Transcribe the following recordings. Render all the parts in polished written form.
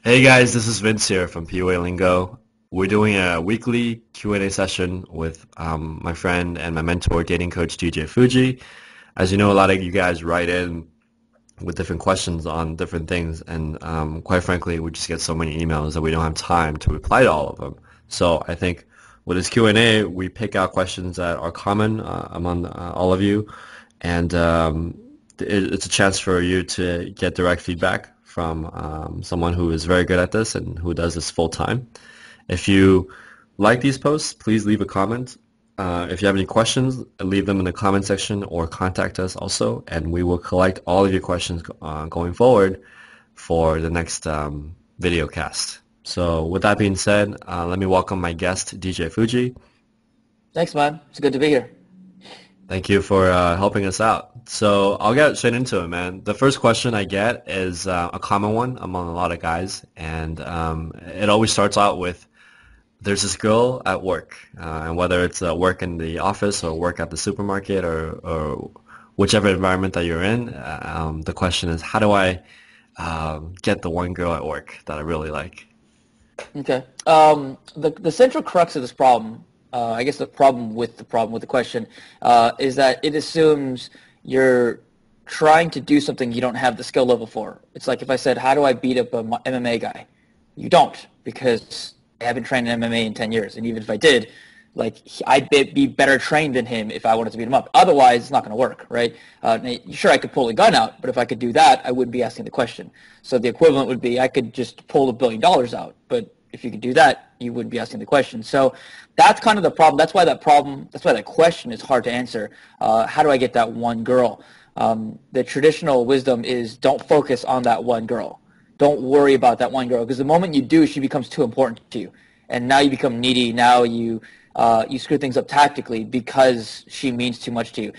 Hey guys, this is Vince here from PUA Lingo. We're doing a weekly Q&A session with my friend and my mentor, dating coach DJ Fuji. As you know, a lot of you guys write in with different questions on different things, and quite frankly, we just get so many emails that we don't have time to reply to all of them. So I think with this Q&A, we pick out questions that are common among all of you, and it's a chance for you to get direct feedback from someone who is very good at this and who does this full time. If you like these posts, please leave a comment. If you have any questions, leave them in the comment section or contact us also, and we will collect all of your questions going forward for the next video cast. So with that being said, let me welcome my guest, DJ Fuji. Thanks, man. It's good to be here. Thank you for helping us out. So I'll get straight into it, man. The first question I get is a common one among a lot of guys, and it always starts out with, there's this girl at work, and whether it's work in the office or work at the supermarket or whichever environment that you're in, the question is, how do I get the one girl at work that I really like? Okay. The central crux of this problem, I guess the problem with the question, is that it assumes you're trying to do something you don't have the skill level for. It's like if I said, how do I beat up a MMA guy? You don't, because I haven't trained in MMA in 10 years. And even if I did, like, I'd be better trained than him if I wanted to beat him up. Otherwise, it's not going to work, right? Sure, I could pull a gun out, but if I could do that, I wouldn't be asking the question. So the equivalent would be I could just pull $1 billion out, but if you could do that, you wouldn't be asking the question. So that's kind of the problem. That's why that question is hard to answer. How do I get that one girl? The traditional wisdom is don't focus on that one girl. Don't worry about that one girl, because the moment you do, she becomes too important to you. And now you become needy. Now you screw things up tactically because she means too much to you.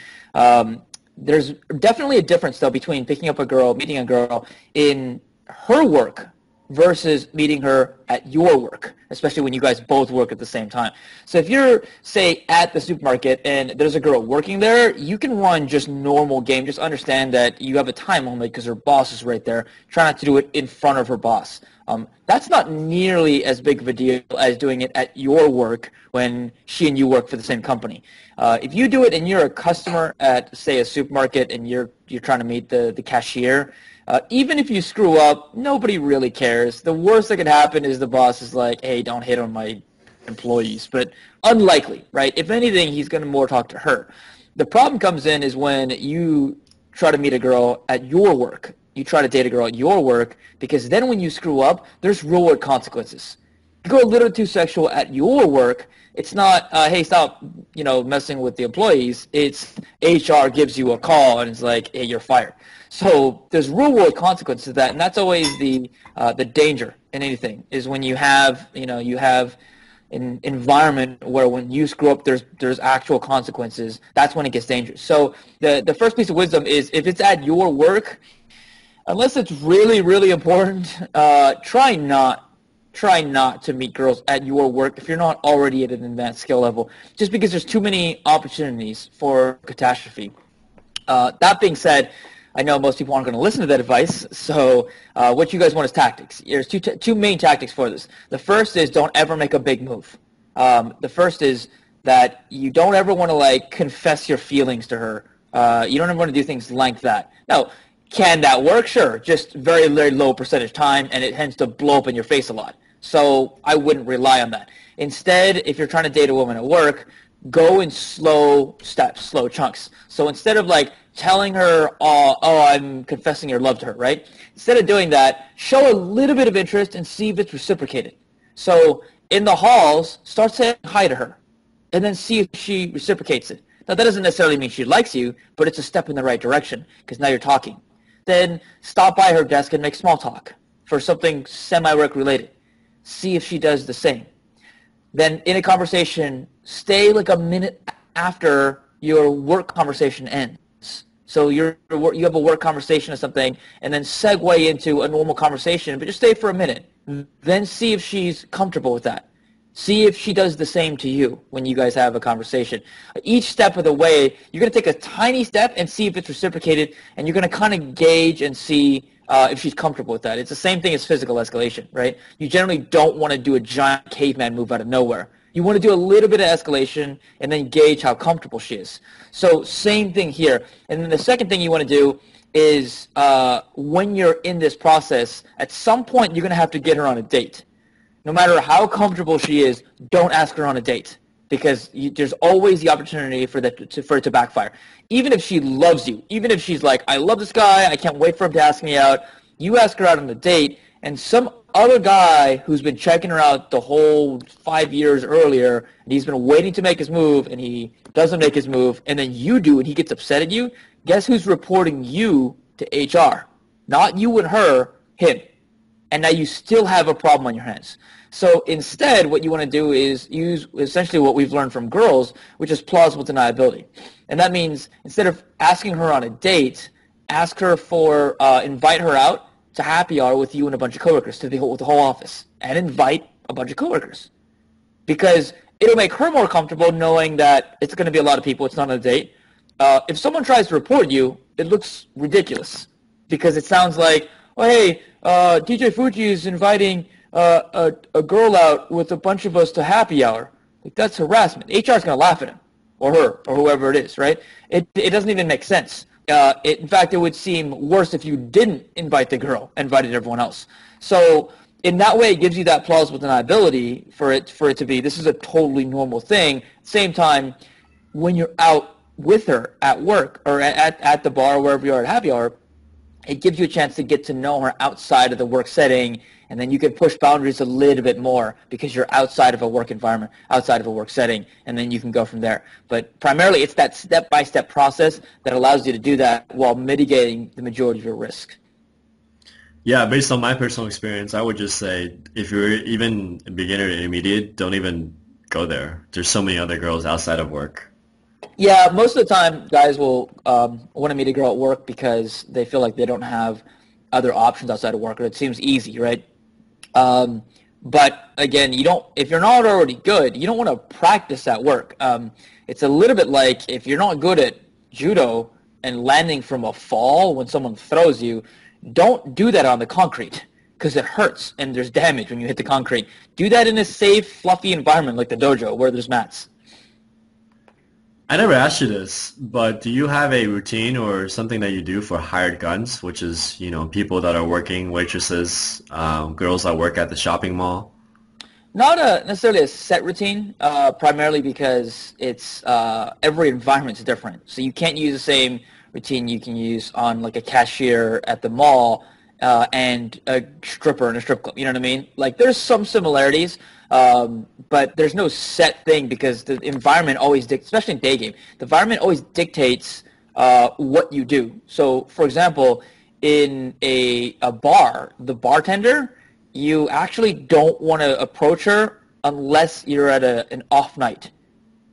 There's definitely a difference, though, between picking up a girl, meeting a girl in her work versus meeting her at your work, especially when you guys both work at the same time. So if you're, say, at the supermarket and there's a girl working there, you can run just normal game. Just understand that you have a time limit because her boss is right there. Try not to do it in front of her boss. That's not nearly as big of a deal as doing it at your work when she and you work for the same company. If you do it and you're a customer at, say, a supermarket and you're trying to meet the cashier, even if you screw up, nobody really cares. The worst that could happen is the boss is like, hey, don't hit on my employees. But unlikely, right? If anything, he's going to more talk to her. The problem comes in is when you try to meet a girl at your work. You try to date a girl at your work, because then when you screw up, there's real-world consequences. You go a little too sexual at your work, it's not, hey, stop, messing with the employees. It's HR gives you a call and it's like, hey, you're fired. So there's real-world consequences to that, and that's always the danger in anything, is when you have an environment where when you screw up, there's actual consequences. That's when it gets dangerous. So the first piece of wisdom is, if it's at your work, unless it's really, really important, try not to meet girls at your work if you're not already at an advanced skill level, just because there's too many opportunities for catastrophe. That being said, I know most people aren't going to listen to that advice, so what you guys want is tactics. There's two main tactics for this. The first is don't ever make a big move. The first is that you don't ever want to confess your feelings to her. You don't ever want to do things like that. Now, can that work? Sure. Just very, very low percentage time, and it tends to blow up in your face a lot. So I wouldn't rely on that. Instead, if you're trying to date a woman at work, go in slow steps, slow chunks. So instead of telling her, oh, I'm confessing your love to her, right? Instead of doing that, show a little bit of interest and see if it's reciprocated. So in the halls, start saying hi to her, and then see if she reciprocates it. Now, that doesn't necessarily mean she likes you, but it's a step in the right direction, because now you're talking. Then stop by her desk and make small talk for something semi-work related. See if she does the same. Then in a conversation, stay a minute after your work conversation ends. So you have a work conversation or something, and then segue into a normal conversation, but just stay for a minute. Then see if she's comfortable with that. See if she does the same to you when you guys have a conversation. Each step of the way, you're going to take a tiny step and see if it's reciprocated, and you're going to kind of gauge and see if she's comfortable with that. It's the same thing as physical escalation, right? You generally don't want to do a giant caveman move out of nowhere. You want to do a little bit of escalation and then gauge how comfortable she is. So same thing here. And then the second thing you want to do is when you're in this process, at some point you're going to have to get her on a date. No matter how comfortable she is, don't ask her on a date, because there's always the opportunity for it to backfire. Even if she loves you, even if she's like, I love this guy, I can't wait for him to ask me out, you ask her out on a date, and some other guy who's been checking her out the whole 5 years earlier, and he's been waiting to make his move, and he doesn't make his move, and then you do, and he gets upset at you, guess who's reporting you to HR? Not you and her, him. And now you still have a problem on your hands. So instead, what you want to do is use essentially what we've learned from girls, which is plausible deniability. And that means instead of asking her on a date, ask her invite her out to happy hour with you and a bunch of coworkers, with the whole office, and invite a bunch of coworkers. Because it'll make her more comfortable knowing that it's going to be a lot of people, it's not on a date. If someone tries to report you, it looks ridiculous because it sounds like, oh, hey, DJ Fuji is inviting a girl out with a bunch of us to happy hour. Like, that's harassment. HR is going to laugh at him or her or whoever it is, right? It doesn't even make sense. In fact, it would seem worse if you didn't invite the girl, invited everyone else. So in that way, it gives you that plausible deniability for it to be, this is a totally normal thing. Same time, when you're out with her at work or at the bar or wherever you are at happy hour, it gives you a chance to get to know her outside of the work setting, and then you can push boundaries a little bit more because you're outside of a work environment, outside of a work setting, and then you can go from there. But primarily, it's that step-by-step process that allows you to do that while mitigating the majority of your risk. Yeah, based on my personal experience, I would just say if you're even a beginner or intermediate, don't even go there. There's so many other girls outside of work. Yeah, most of the time, guys will want to meet a girl at work because they feel like they don't have other options outside of work, or it seems easy, right? But again, if you're not already good, you don't want to practice at work. It's a little bit like if you're not good at judo and landing from a fall when someone throws you, don't do that on the concrete because it hurts and there's damage when you hit the concrete. Do that in a safe, fluffy environment like the dojo where there's mats. I never asked you this, but do you have a routine or something that you do for hired guns, which is, people that are working, waitresses, girls that work at the shopping mall? Not necessarily a set routine, primarily because it's every environment is different. So you can't use the same routine you can use on like a cashier at the mall and a stripper in a strip club. You know what I mean? Like there's some similarities. But there's no set thing because the environment always especially in day game, the environment always dictates what you do. So, for example, in a bar, the bartender, you actually don't want to approach her unless you're at an off night.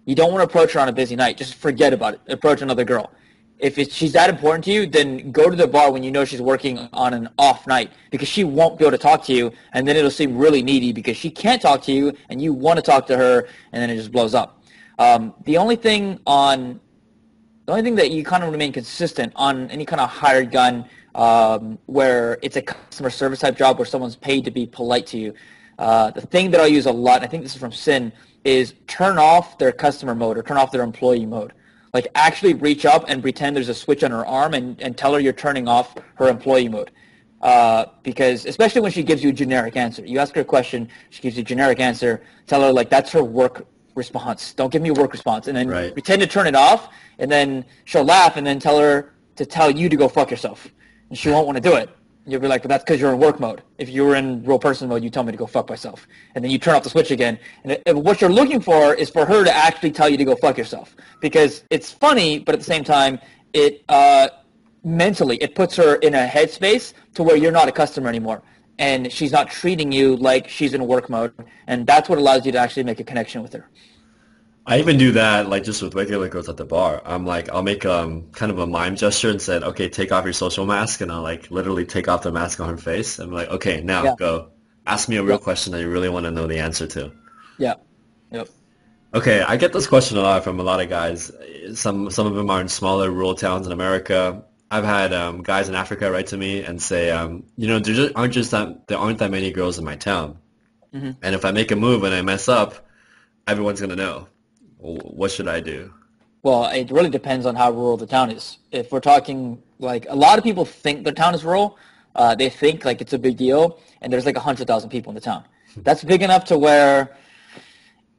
You don't want to approach her on a busy night. Just forget about it. Approach another girl. If she's that important to you, then go to the bar when you know she's working on an off night because she won't be able to talk to you, and then it'll seem really needy because she can't talk to you and you want to talk to her, and then it just blows up. The only thing that you kind of remain consistent on any kind of hired gun where it's a customer service type job where someone's paid to be polite to you, the thing that I'll use a lot, and I think this is from Sin, is turn off their customer mode or turn off their employee mode. Like actually reach up and pretend there's a switch on her arm and tell her you're turning off her employee mode. Because especially when she gives you a generic answer. You ask her a question, she gives you a generic answer, tell her like that's her work response. Don't give me a work response. And then pretend to turn it off, and then she'll laugh and then tell her to tell you to go fuck yourself. And she won't want to do it. You'll be like, but that's because you're in work mode. If you were in real person mode, you tell me to go fuck myself. And then you turn off the switch again. And what you're looking for is for her to actually tell you to go fuck yourself. Because it's funny, but at the same time, it mentally, it puts her in a headspace to where you're not a customer anymore. And she's not treating you like she's in work mode. And that's what allows you to actually make a connection with her. I even do that, like just with regular girls at the bar. I'm like, I'll make kind of a mime gesture and said, okay, take off your social mask, and I'll like literally take off the mask on her face. I'm like, okay, now go. Ask me a real question that you really want to know the answer to. Yeah. Yep. Okay, I get this question a lot from a lot of guys. Some of them are in smaller rural towns in America. I've had guys in Africa write to me and say, there aren't that many girls in my town, and if I make a move and I mess up, everyone's gonna know. What should I do? Well, it really depends on how rural the town is. If we're talking, like, a lot of people think their town is rural. They think, like, it's a big deal, and there's, like, 100,000 people in the town. That's big enough to where,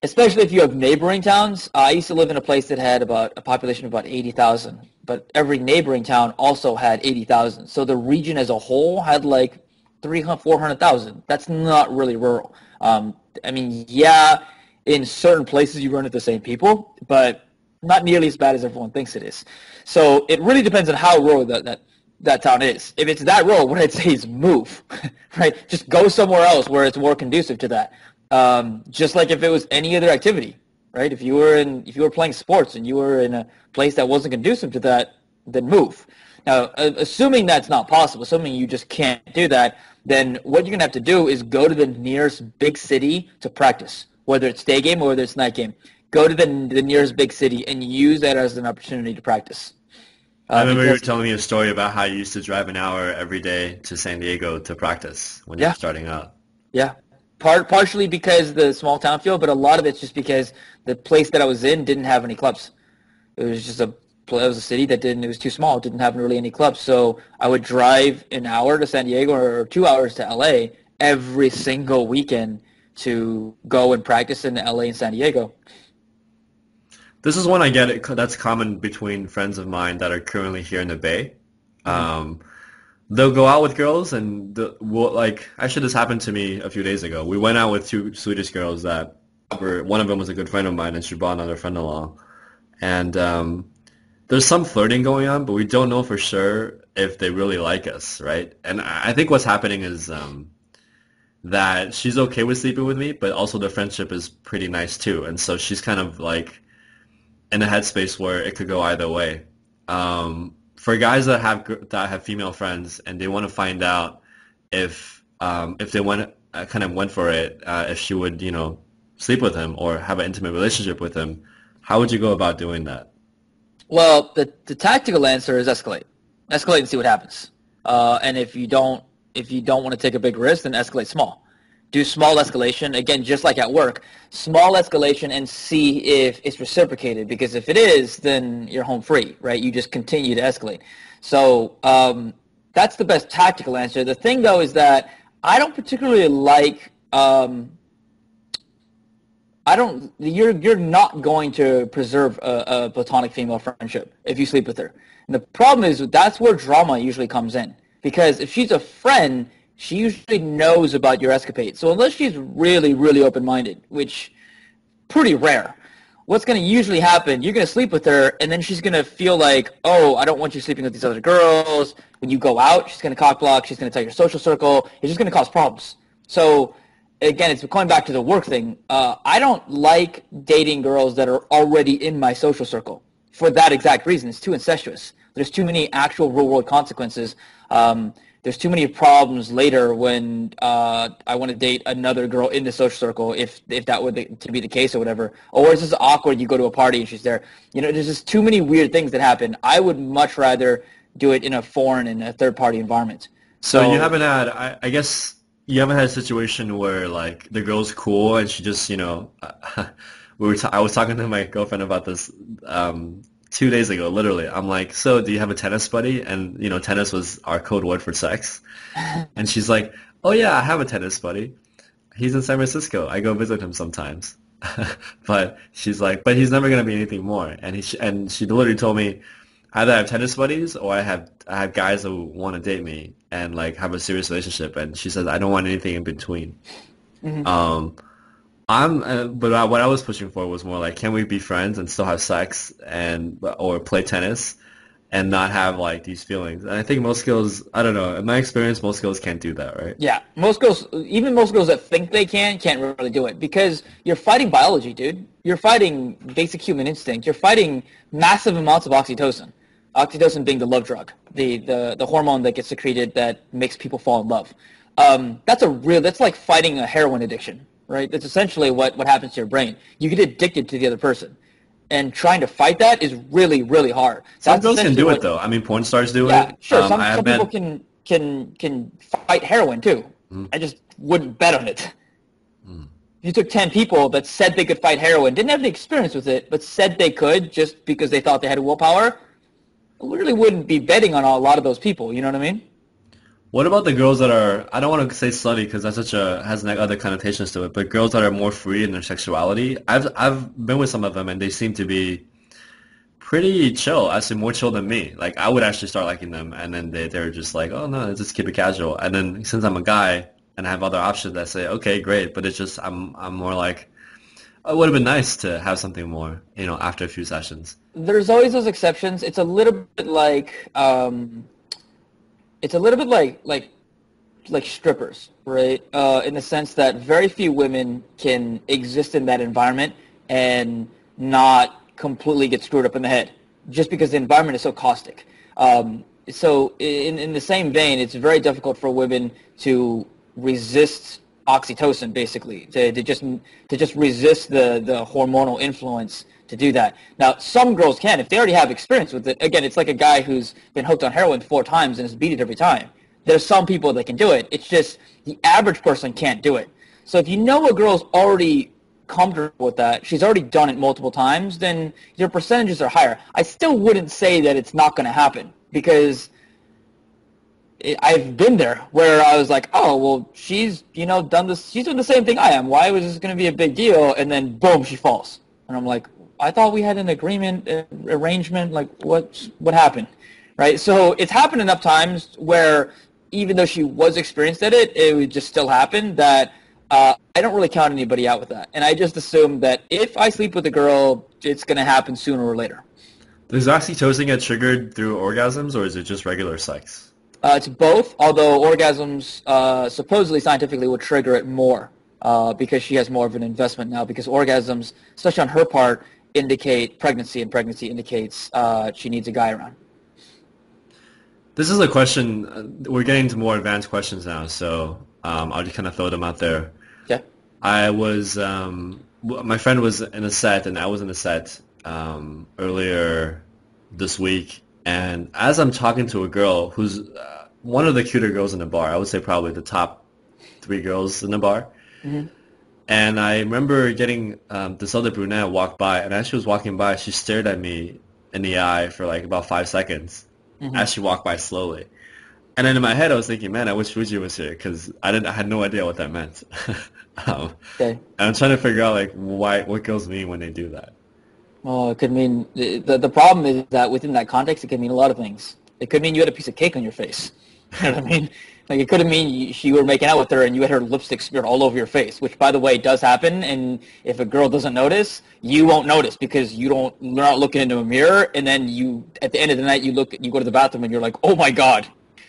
especially if you have neighboring towns. I used to live in a place that had about a population of about 80,000, but every neighboring town also had 80,000. So the region as a whole had, like, 300, 400,000. That's not really rural. I mean, yeah, in certain places you run into the same people, but not nearly as bad as everyone thinks it is. So it really depends on how rural that town is. If it's that rural, what I'd say is move, right? Just go somewhere else where it's more conducive to that. Just like if it was any other activity, right? If you were playing sports and you were in a place that wasn't conducive to that, then move. Now, assuming that's not possible, assuming you just can't do that, then what you're going to have to do is go to the nearest big city to practice, whether it's day game or whether it's night game. Go to the nearest big city and use that as an opportunity to practice. I remember you were telling me a story about how you used to drive an hour every day to San Diego to practice when you were starting out. Yeah. Partially because the small town feel, but a lot of it's just because the place that I was in didn't have any clubs. It was just it was a city that it was too small. It didn't have really any clubs. So I would drive an hour to San Diego or 2 hours to LA every single weekend to go and practice in LA and San Diego. This is one I get that's common between friends of mine that are currently here in the Bay. They'll go out with girls and actually this happened to me a few days ago. We went out with two Swedish girls that one of them was a good friend of mine and she brought another friend along. And there's some flirting going on, but we don't know for sure if they really like us, right? And I think what's happening is that she's okay with sleeping with me, but also the friendship is pretty nice too. And so she's kind of like in a headspace where it could go either way. For guys that have female friends and they want to find out if they went for it, if she would sleep with him or have an intimate relationship with him, how would you go about doing that? Well, the tactical answer is escalate. Escalate and see what happens. And if you don't want to take a big risk, then escalate small. Do small escalation, again, just like at work, small escalation and see if it's reciprocated, because if it is, then you're home free, right? You just continue to escalate. So that's the best tactical answer. The thing, though, is that I don't particularly like you're not going to preserve a platonic female friendship if you sleep with her. And the problem is that's where drama usually comes in, because if she's a friend, she usually knows about your escapade. So unless she's really, really open-minded, which pretty rare, what's going to usually happen, you're going to sleep with her, and then she's going to feel like, oh, I don't want you sleeping with these other girls. When you go out, she's going to cock block. She's going to tell your social circle. It's just going to cause problems. So again, it's going back to the work thing. I don't like dating girls that are already in my social circle for that exact reason. It's too incestuous. There's too many actual real-world consequences. There's too many problems later when I want to date another girl in the social circle, if that were to be the case or whatever. Or it's just awkward. You go to a party and she's there. There's just too many weird things that happen. I would much rather do it in a foreign and a third-party environment. So you haven't had, I guess, you haven't had a situation where like the girl's cool and she just, I was talking to my girlfriend about this 2 days ago, literally. I'm like, so do you have a tennis buddy? And, tennis was our code word for sex. And she's like, oh, yeah, I have a tennis buddy. He's in San Francisco. I go visit him sometimes. But she's like, but he's never going to be anything more. And she literally told me, either I have tennis buddies or I have guys who want to date me and, like, have a serious relationship. And she says, I don't want anything in between. Mm-hmm. But what I was pushing for was more like, can we be friends and still have sex or play tennis and not have like these feelings? And I think most girls, I don't know, in my experience, most girls can't do that, right? Yeah, most girls that think they can't really do it, because you're fighting biology, dude. You're fighting basic human instinct. You're fighting massive amounts of oxytocin. Oxytocin being the love drug, the hormone that gets secreted that makes people fall in love. That's like fighting a heroin addiction. Right? That's essentially what happens to your brain. You get addicted to the other person. and trying to fight that is really, really hard. Some girls can do it though. I mean, porn stars do yeah, it. sure. Some people can fight heroin too. I just wouldn't bet on it. You took 10 people that said they could fight heroin, didn't have any experience with it, but said they could just because they thought they had willpower. I really wouldn't be betting on a lot of those people. You know what I mean? What about the girls that are, I don't want to say slutty because that's has other connotations to it, but girls that are more free in their sexuality? I've been with some of them and they seem to be pretty chill, actually more chill than me. Like I would actually start liking them and then they're just like, oh no, let's just keep it casual. And then since I'm a guy and I have other options, I say, okay, great, but it's just I'm more like, oh, it would have been nice to have something more, after a few sessions. There's always those exceptions. It's a little bit like like strippers, right? In the sense that very few women can exist in that environment and not completely get screwed up in the head, just because the environment is so caustic. So in the same vein, it's very difficult for women to resist oxytocin, basically, to just resist the hormonal influence to do that. Now, some girls can, if they already have experience with it. Again, it's like a guy who's been hooked on heroin 4 times and has beat it every time. There's some people that can do it. It's just the average person can't do it. So if you know a girl's already comfortable with that, she's already done it multiple times, then your percentages are higher. I still wouldn't say that it's not going to happen, because I've been there where I was like, oh, well, she's done this. She's doing the same thing I am. Why was this going to be a big deal? And then boom, she falls. And I'm like, I thought we had an agreement, arrangement. Like, what happened, right? So it's happened enough times where even though she was experienced at it, it would just still happen that I don't really count anybody out with that. And I just assume that if I sleep with a girl, it's going to happen sooner or later. Does oxytocin get triggered through orgasms, or is it just regular sex? It's both, although orgasms supposedly scientifically would trigger it more because she has more of an investment now, because orgasms, especially on her part, indicate pregnancy, and pregnancy indicates she needs a guy around. This is a question, we're getting to more advanced questions now, so I'll just kind of throw them out there. Yeah. I was, my friend was in a set, and I was in a set earlier this week, and as I'm talking to a girl who's one of the cuter girls in the bar, I would say probably the top 3 girls in the bar, and I remember getting this other brunette walk by, and as she was walking by, she stared at me in the eye for like about 5 seconds as she walked by slowly. And then in my head, I was thinking, man, I wish Fuji was here, because I had no idea what that meant. Okay. And I'm trying to figure out like what girls mean when they do that. Well, it could mean the problem is that within that context, it could mean a lot of things. It could mean you had a piece of cake on your face. You know what I mean? Like, it could have mean you were making out with her and you had her lipstick smeared all over your face, which, by the way, does happen. And if a girl doesn't notice, you won't notice, because you're not looking into a mirror. And then at the end of the night, you go to the bathroom and you're like, oh my God,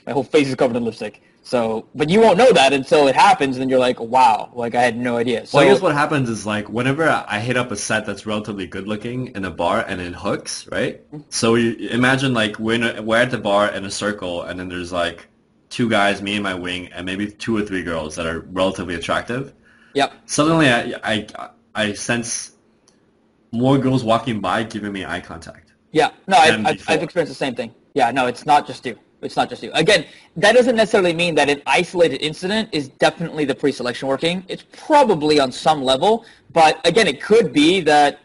my whole face is covered in lipstick. So, but you won't know that until it happens, and then you're like, wow, like I had no idea. So, well, I guess what happens is, like, whenever I hit up a set that's relatively good looking in a bar and it hooks, right? So you imagine like we're at the bar in a circle, and then there's like 2 guys, me and my wing, and maybe 2 or 3 girls that are relatively attractive. Yep. Suddenly I sense more girls walking by giving me eye contact. Yeah. No, I've experienced the same thing. Yeah. No, it's not just you. It's not just you. Again, that doesn't necessarily mean that an isolated incident is definitely the pre-selection working. It's probably on some level, but again, it could be that,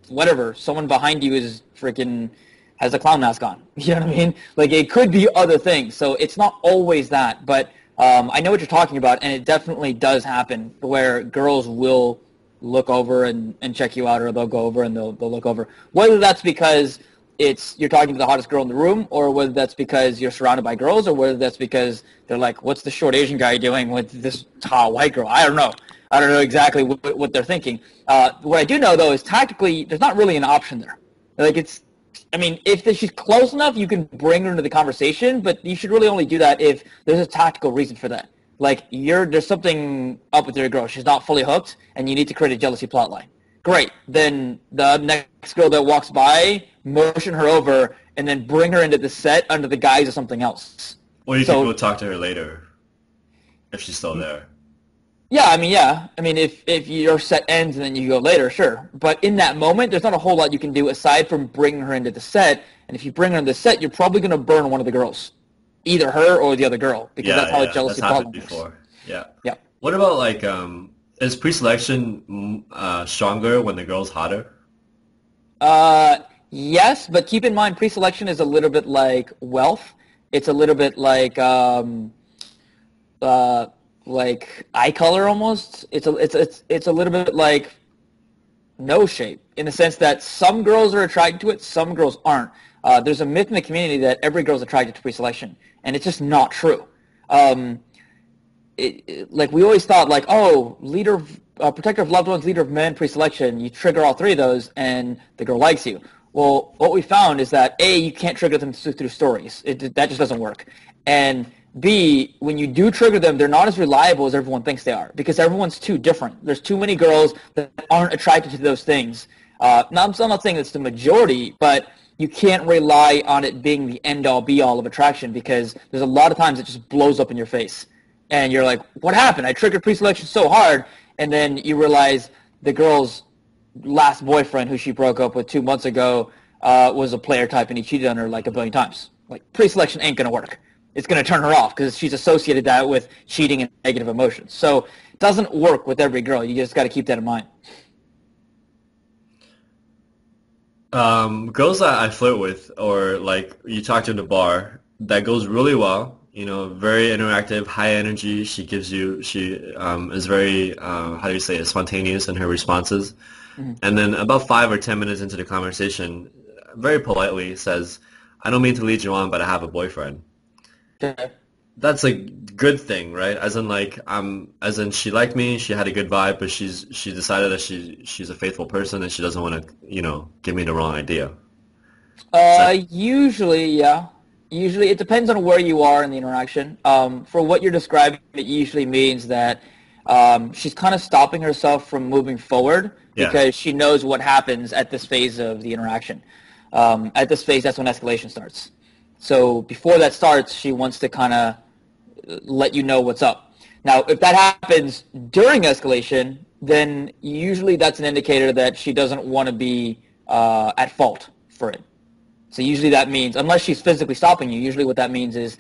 whatever, someone behind you is freaking has a clown mask on. You know what I mean? Like, it could be other things. So it's not always that, but I know what you're talking about, and it definitely does happen where girls will look over and check you out, or they'll go over and they'll look over. Whether that's because you're talking to the hottest girl in the room, or whether that's because you're surrounded by girls, or whether that's because they're like, what's the short Asian guy doing with this tall white girl? I don't know. I don't know exactly what they're thinking. What I do know, though, is tactically there's not really an option there. Like, if she's close enough, you can bring her into the conversation, but you should really only do that if there's a tactical reason for that. Like, there's something up with your girl. She's not fully hooked, and you need to create a jealousy plotline. Great. Then the next girl that walks by, motion her over, and then bring her into the set under the guise of something else. Or you can go talk to her later if she's still there. Yeah, I mean, yeah. I mean, if your set ends and then you go later, sure. But in that moment, there's not a whole lot you can do aside from bringing her into the set. And if you bring her into the set, you're probably going to burn one of the girls, either her or the other girl, because Yeah, that's how a yeah, that's jealousy happened problem works. before. Yeah. Yeah. What about like is pre-selection stronger when the girl's hotter? Uh, yes, but keep in mind, pre-selection is a little bit like wealth. It's a little bit uh, like eye color almost. It's a little bit like no shape in the sense that some girls are attracted to it, some girls aren't. There's a myth in the community that every girl's attracted to pre-selection, and it's just not true. Um, like we always thought, like, oh, protector of loved ones, leader of men, pre-selection. You trigger all three of those, and the girl likes you. Well, what we found is that A, you can't trigger them through stories. That just doesn't work. And B, when you do trigger them, they're not as reliable as everyone thinks they are because everyone's too different. There's too many girls that aren't attracted to those things. Now, I'm not saying it's the majority, but you can't rely on it being the end-all, be-all of attraction because there's a lot of times it just blows up in your face. And you're like, what happened? I triggered pre-selection so hard. And then you realize the girl's last boyfriend, who she broke up with 2 months ago, was a player type, and he cheated on her like a billion times. Like, pre-selection ain't going to work. It's going to turn her off because she's associated that with cheating and negative emotions. So it doesn't work with every girl. You just got to keep that in mind. Girls that I flirt with or like you talk to in the bar, that goes really well. You know, very interactive, high energy. She is very, how do you say it, spontaneous in her responses. Mhm. And then about 5 or 10 minutes into the conversation, very politely says, I don't mean to lead you on, but I have a boyfriend. Okay. That's a good thing, right? As in like as in she liked me, she had a good vibe, but she decided that she's a faithful person and she doesn't want to, give me the wrong idea. Is that Usually, yeah. Usually, it depends on where you are in the interaction. For what you're describing, it usually means that she's kind of stopping herself from moving forward yeah. because she knows what happens at this phase of the interaction. At this phase, that's when escalation starts. So before that starts, she wants to kind of let you know what's up. Now, if that happens during escalation, then usually that's an indicator that she doesn't want to be at fault for it. So usually that means, unless she's physically stopping you, usually what that means is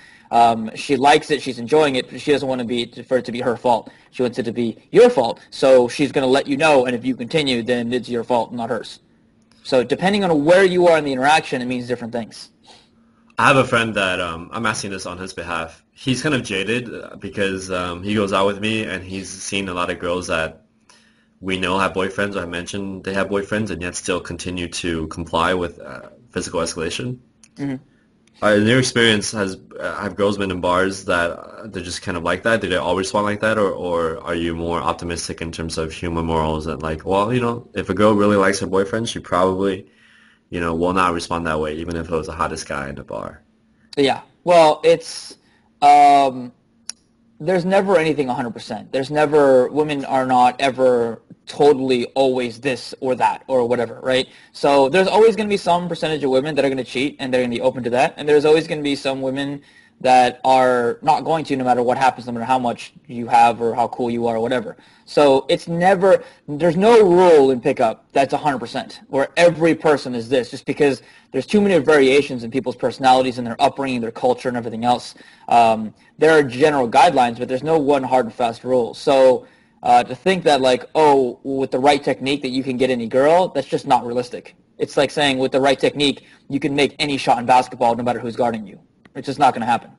she likes it, she's enjoying it, but she doesn't want to be for it to be her fault. She wants it to be your fault. So she's going to let you know, and if you continue, then it's your fault, not hers. So depending on where you are in the interaction, it means different things. I have a friend that I'm asking this on his behalf. He's kind of jaded because he goes out with me and he's seen a lot of girls that we know have boyfriends or have mentioned they have boyfriends and yet still continue to comply with physical escalation. Mhm. In your experience, have girls been in bars that they're just kind of like that? Do they all respond like that, or are you more optimistic in terms of human morals and like, well, if a girl really likes her boyfriend, she probably, will not respond that way, even if it was the hottest guy in the bar. Yeah. Well, um, there's never anything 100%. Women are not ever totally always this or that or whatever, right? So there's always going to be some percentage of women that are going to cheat and they're going to be open to that. And there's always going to be some women that are not going to no matter what happens, no matter how much you have or how cool you are or whatever. So there's no rule in pickup that's 100% where every person is this just because there's too many variations in people's personalities and their upbringing, their culture and everything else. There are general guidelines, but there's no one hard and fast rule. So to think that like, oh, with the right technique that you can get any girl, that's just not realistic. It's like saying with the right technique, you can make any shot in basketball no matter who's guarding you. It's just not going to happen.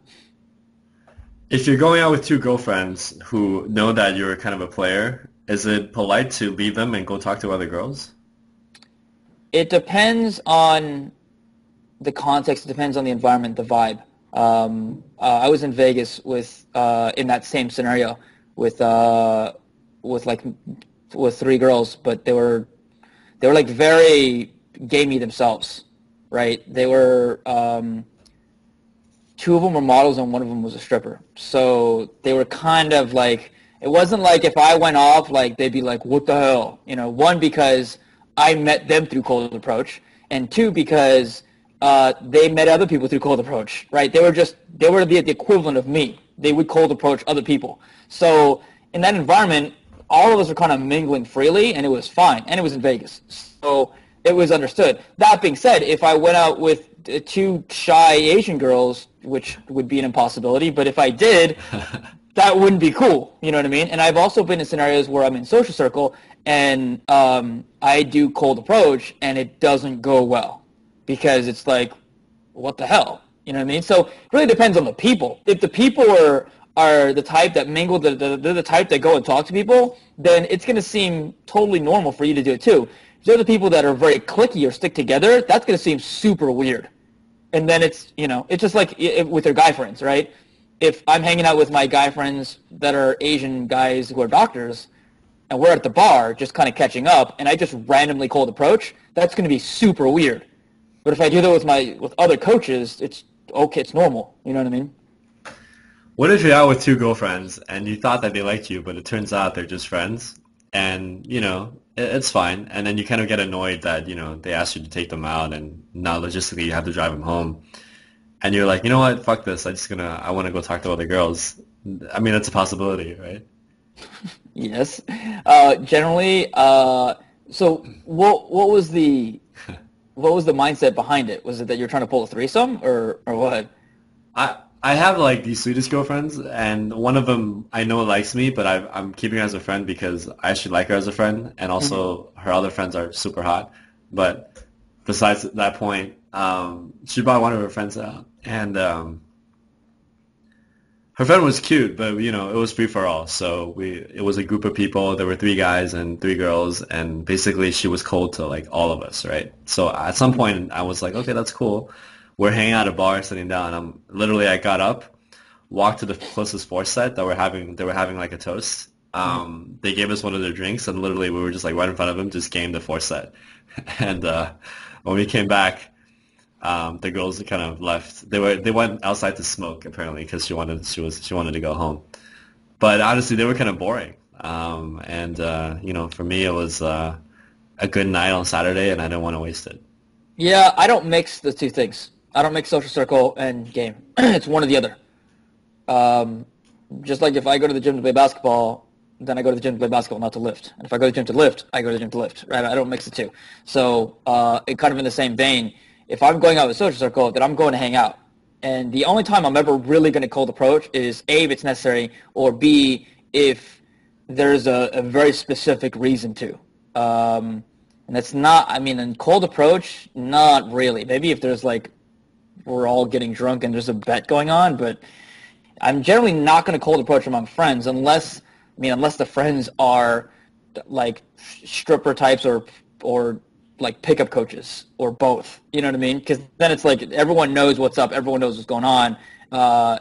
If you're going out with two girlfriends who know that you're kind of a player, is it polite to leave them and go talk to other girls? It depends on the context. It depends on the environment, the vibe. I was in Vegas in that same scenario with with like with three girls, but they were like very gamey themselves, right? They were two of them were models and one of them was a stripper. So they were kind of like, it wasn't like if I went off, like they'd be like, what the hell? One, because I met them through cold approach, and two, because they met other people through cold approach, right? They were the equivalent of me. They would cold approach other people. So in that environment, all of us were kind of mingling freely, and it was fine. And it was in Vegas, so it was understood. That being said, if I went out with two shy Asian girls, which would be an impossibility, but if I did, that wouldn't be cool. You know what I mean? And I've also been in scenarios where I'm in social circle and I do cold approach and it doesn't go well because it's like, what the hell? You know what I mean? So it really depends on the people. If the people are the type that mingle, they're the type that go and talk to people, then it's going to seem totally normal for you to do it too. If they're the people that are very cliquey or stick together, that's going to seem super weird. And then it's, it's just like with your guy friends, right? If I'm hanging out with my guy friends that are Asian guys who are doctors, and we're at the bar just kind of catching up, and I just randomly cold approach, that's going to be super weird. But if I do that with other coaches, it's okay, it's normal. You know what I mean? What if you're out with two girlfriends and you thought that they liked you, but it turns out they're just friends, and it's fine, and then you kind of get annoyed that they asked you to take them out, and now logistically you have to drive them home. And you're like, you know what? Fuck this. I want to go talk to other girls. I mean, that's a possibility, right? Yes. Generally, so what was the mindset behind it? Was it that you're trying to pull a threesome or what? I have like these Swedish girlfriends, and one of them I know likes me, but I'm keeping her as a friend because I actually like her as a friend, and also her other friends are super hot. But besides that point, she brought one of her friends out, and her friend was cute, but it was free for all. So it was a group of people. There were 3 guys and 3 girls, and basically she was cold to like all of us, right? So at some point I was like, okay, that's cool. We're hanging out at a bar, sitting down. I got up, walked to the closest sports set that they were having like a toast. They gave us one of their drinks, and literally we were just like right in front of them, just gamed the fourth set. And when we came back, the girls kind of left. They went outside to smoke apparently because she wanted to go home. But honestly, they were kind of boring. For me, it was a good night on Saturday, and I didn't want to waste it. Yeah, I don't mix the two things. I don't mix social circle and game. It's one or the other. Just like if I go to the gym to play basketball, then I go to the gym to play basketball, not to lift. And if I go to the gym to lift, I go to the gym to lift. Right? I don't mix the two. So it kind of in the same vein. If I'm going out with social circle, then I'm going to hang out. And the only time I'm ever really going to cold approach is A, if it's necessary, or B, if there's a very specific reason to. And that's not, in cold approach, not really. Maybe if there's like, we're all getting drunk and there's a bet going on, but I'm generally not going to cold approach among friends unless the friends are like stripper types or like pickup coaches or both. You know what I mean? Because then it's like everyone knows what's up. Everyone knows what's going on.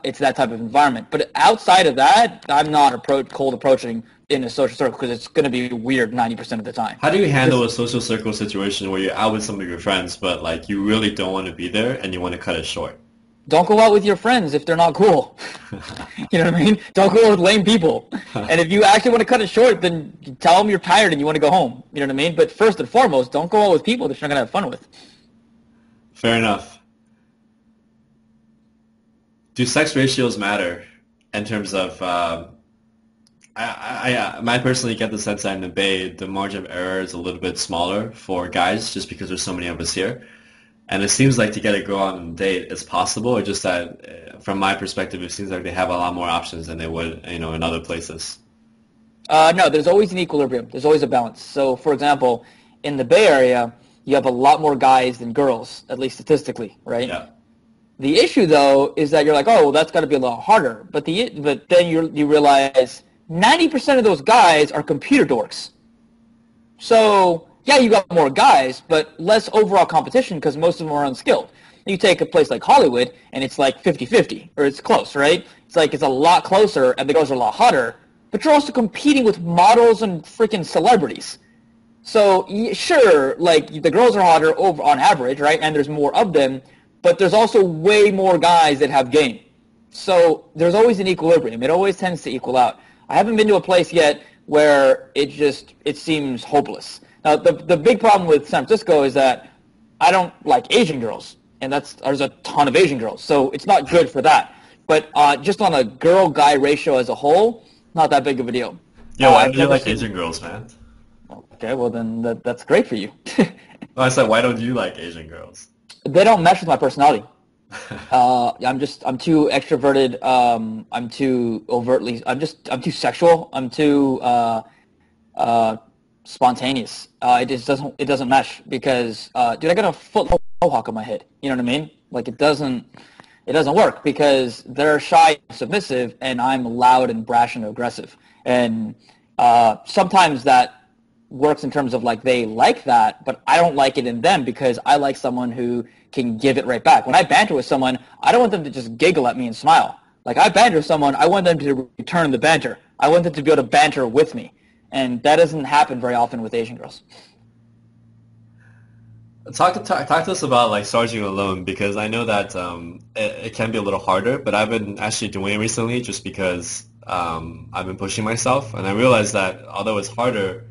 It's that type of environment. But outside of that, I'm not cold approaching in a social circle because it's going to be weird 90% of the time. How do you handle a social circle situation where you're out with some of your friends, but like you really don't want to be there and you want to cut it short? Don't go out with your friends if they're not cool. You know what I mean? Don't go out with lame people. And if you actually want to cut it short, then tell them you're tired and you want to go home. You know what I mean? But first and foremost, don't go out with people that you're not going to have fun with. Fair enough. Do sex ratios matter in terms of... I personally get the sense that in the Bay, the margin of error is a little bit smaller for guys just because there's so many of us here. And it seems like to get a girl on a date is possible, or just that from my perspective, it seems like they have a lot more options than they would, in other places. No, there's always an equilibrium. There's always a balance. So, for example, in the Bay Area, you have a lot more guys than girls, at least statistically, right? Yeah. The issue, though, is that you're like, oh, well, that's got to be a lot harder. But then you realize 90% of those guys are computer dorks. So, yeah, you got more guys, but less overall competition because most of them are unskilled. You take a place like Hollywood, and it's like 50-50, or it's close, right? It's a lot closer, and the girls are a lot hotter, but you're also competing with models and freaking celebrities. So, sure, like, the girls are hotter over on average, right, and there's more of them, but there's also way more guys that have game. So, there's always an equilibrium. It always tends to equal out. I haven't been to a place yet where it seems hopeless. Now, the big problem with San Francisco is that I don't like Asian girls, and there's a ton of Asian girls, so it's not good for that. But just on a girl-guy ratio as a whole, not that big of a deal. Yeah, why I've don't you never like seen. Asian girls, man? Okay, well then that's great for you. No, I said, why don't you like Asian girls? They don't mesh with my personality. I'm too extroverted. I'm too overtly. I'm too sexual. I'm too uh, spontaneous. It doesn't mesh because, dude, I got a foot mohawk on my head. You know what I mean? Like it doesn't work because they're shy and submissive, and I'm loud and brash and aggressive. And sometimes that works in terms of like they like that, but I don't like it in them because I like someone who can give it right back. When I banter with someone, I don't want them to just giggle at me and smile. Like I banter with someone, I want them to return the banter. I want them to be able to banter with me. And that doesn't happen very often with Asian girls. Talk to us about like starting alone because I know that it can be a little harder, but I've been actually doing it recently just because I've been pushing myself, and I realized that although it's harder,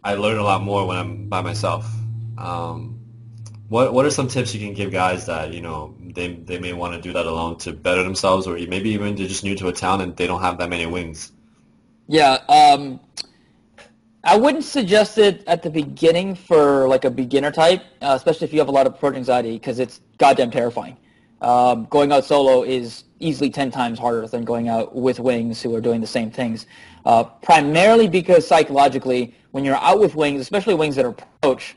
I learn a lot more when I'm by myself. Um, what are some tips you can give guys that they may want to do that alone to better themselves, or maybe even they're just new to a town and they don't have that many wings? Yeah, I wouldn't suggest it at the beginning for like a beginner type, especially if you have a lot of approach anxiety, because it's goddamn terrifying. Going out solo is easily 10 times harder than going out with wings who are doing the same things. Primarily because psychologically, when you're out with wings, especially wings that are approach,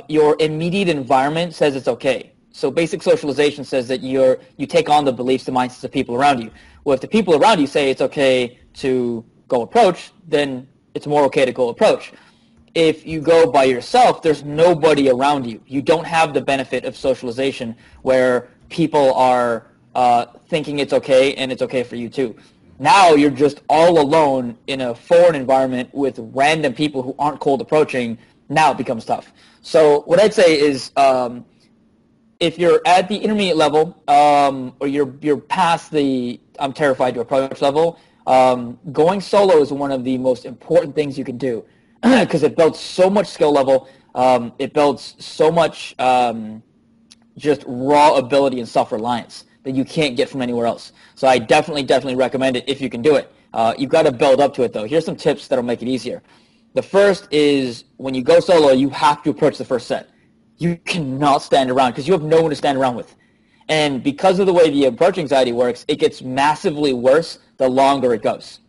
your immediate environment says it's okay. So basic socialization says that you take on the beliefs and mindsets of people around you. Well, if the people around you say it's okay to go approach, then it's more okay to go approach. If you go by yourself, there's nobody around you. You don't have the benefit of socialization where people are thinking it's okay and it's okay for you too. Now you're just all alone in a foreign environment with random people who aren't cold approaching. Now it becomes tough. So what I'd say is if you're at the intermediate level or you're past the I'm terrified to approach level, going solo is one of the most important things you can do because it builds so much skill level. It builds so much just raw ability and self-reliance that you can't get from anywhere else. So I definitely recommend it if you can do it. You've got to build up to it, though. Here's some tips that'll make it easier. The first is when you go solo, you have to approach the first set. You cannot stand around because you have no one to stand around with. And because of the way the approach anxiety works, it gets massively worse the longer it goes.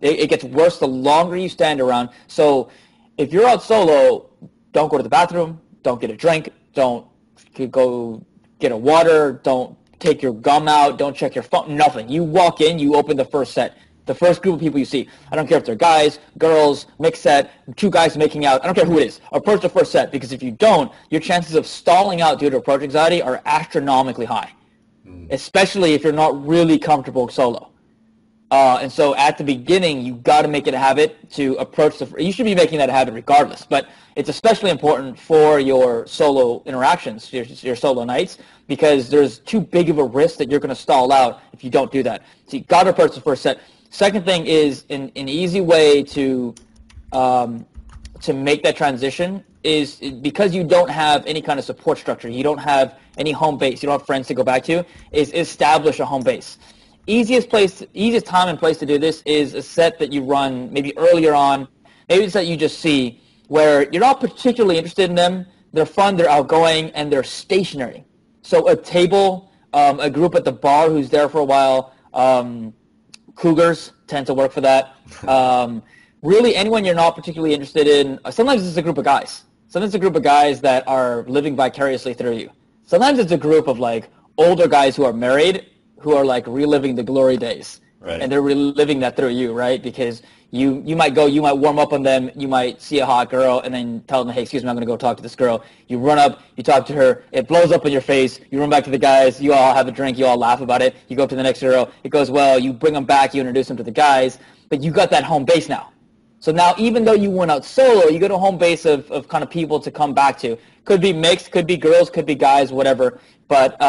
It gets worse the longer you stand around. So if you're out solo, don't go to the bathroom, don't get a drink, don't go get a water, don't take your gum out, don't check your phone, nothing. You walk in, you open the first set. The first group of people you see. I don't care if they're guys, girls, mixed set, two guys making out. I don't care who it is. Approach the first set because if you don't, your chances of stalling out due to approach anxiety are astronomically high, especially if you're not really comfortable solo. And so at the beginning, you got to make it a habit to approach you should be making that a habit regardless, but it's especially important for your solo interactions, your solo nights, because there's too big of a risk that you're going to stall out if you don't do that. So you got to approach the first set. Second thing is an easy way to make that transition is because you don't have any kind of support structure, you don't have any home base, you don't have friends to go back to, is establish a home base. Easiest time and place to do this is a set that you run maybe earlier on, maybe it's that you just see where you're not particularly interested in them, they're fun, they're outgoing, and they're stationary. So a table, a group at the bar who's there for a while, cougars tend to work for that. Really, anyone you're not particularly interested in. Sometimes it's a group of guys. Sometimes it's a group of guys that are living vicariously through you. Sometimes it's a group of like older guys who are married, who are like reliving the glory days. Right. And they're reliving that through you, right? Because you might warm up on them, you might see a hot girl, and then tell them, hey, excuse me, I'm going to go talk to this girl. You run up, you talk to her, it blows up in your face, you run back to the guys, you all have a drink, you all laugh about it, you go up to the next girl, it goes well, you bring them back, you introduce them to the guys, but you got that home base now. So now even though you went out solo, you got a home base of kind of people to come back to. Could be mixed, could be girls, could be guys, whatever, but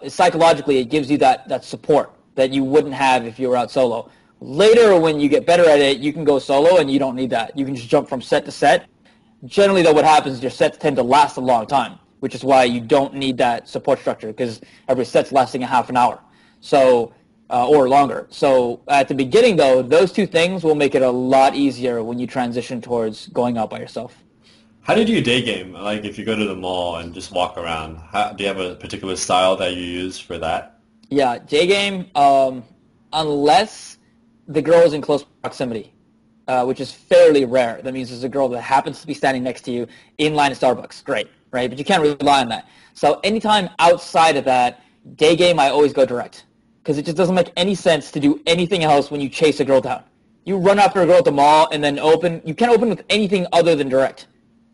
psychologically it gives you that support that you wouldn't have if you were out solo. Later, when you get better at it, you can go solo and you don't need that. You can just jump from set to set. Generally, though, what happens is your sets tend to last a long time, which is why you don't need that support structure because every set's lasting a half an hour. So or longer. So at the beginning, though, those two things will make it a lot easier when you transition towards going out by yourself. How do you do a day game? Like if you go to the mall and just walk around, do you have a particular style that you use for that? Yeah, day game, unless the girl is in close proximity, which is fairly rare. That means there's a girl that happens to be standing next to you in line at Starbucks. Great, right? But you can't rely on that. So anytime outside of that, day game, I always go direct because it just doesn't make any sense to do anything else when you chase a girl down. You run after a girl at the mall and then open. You can't open with anything other than direct.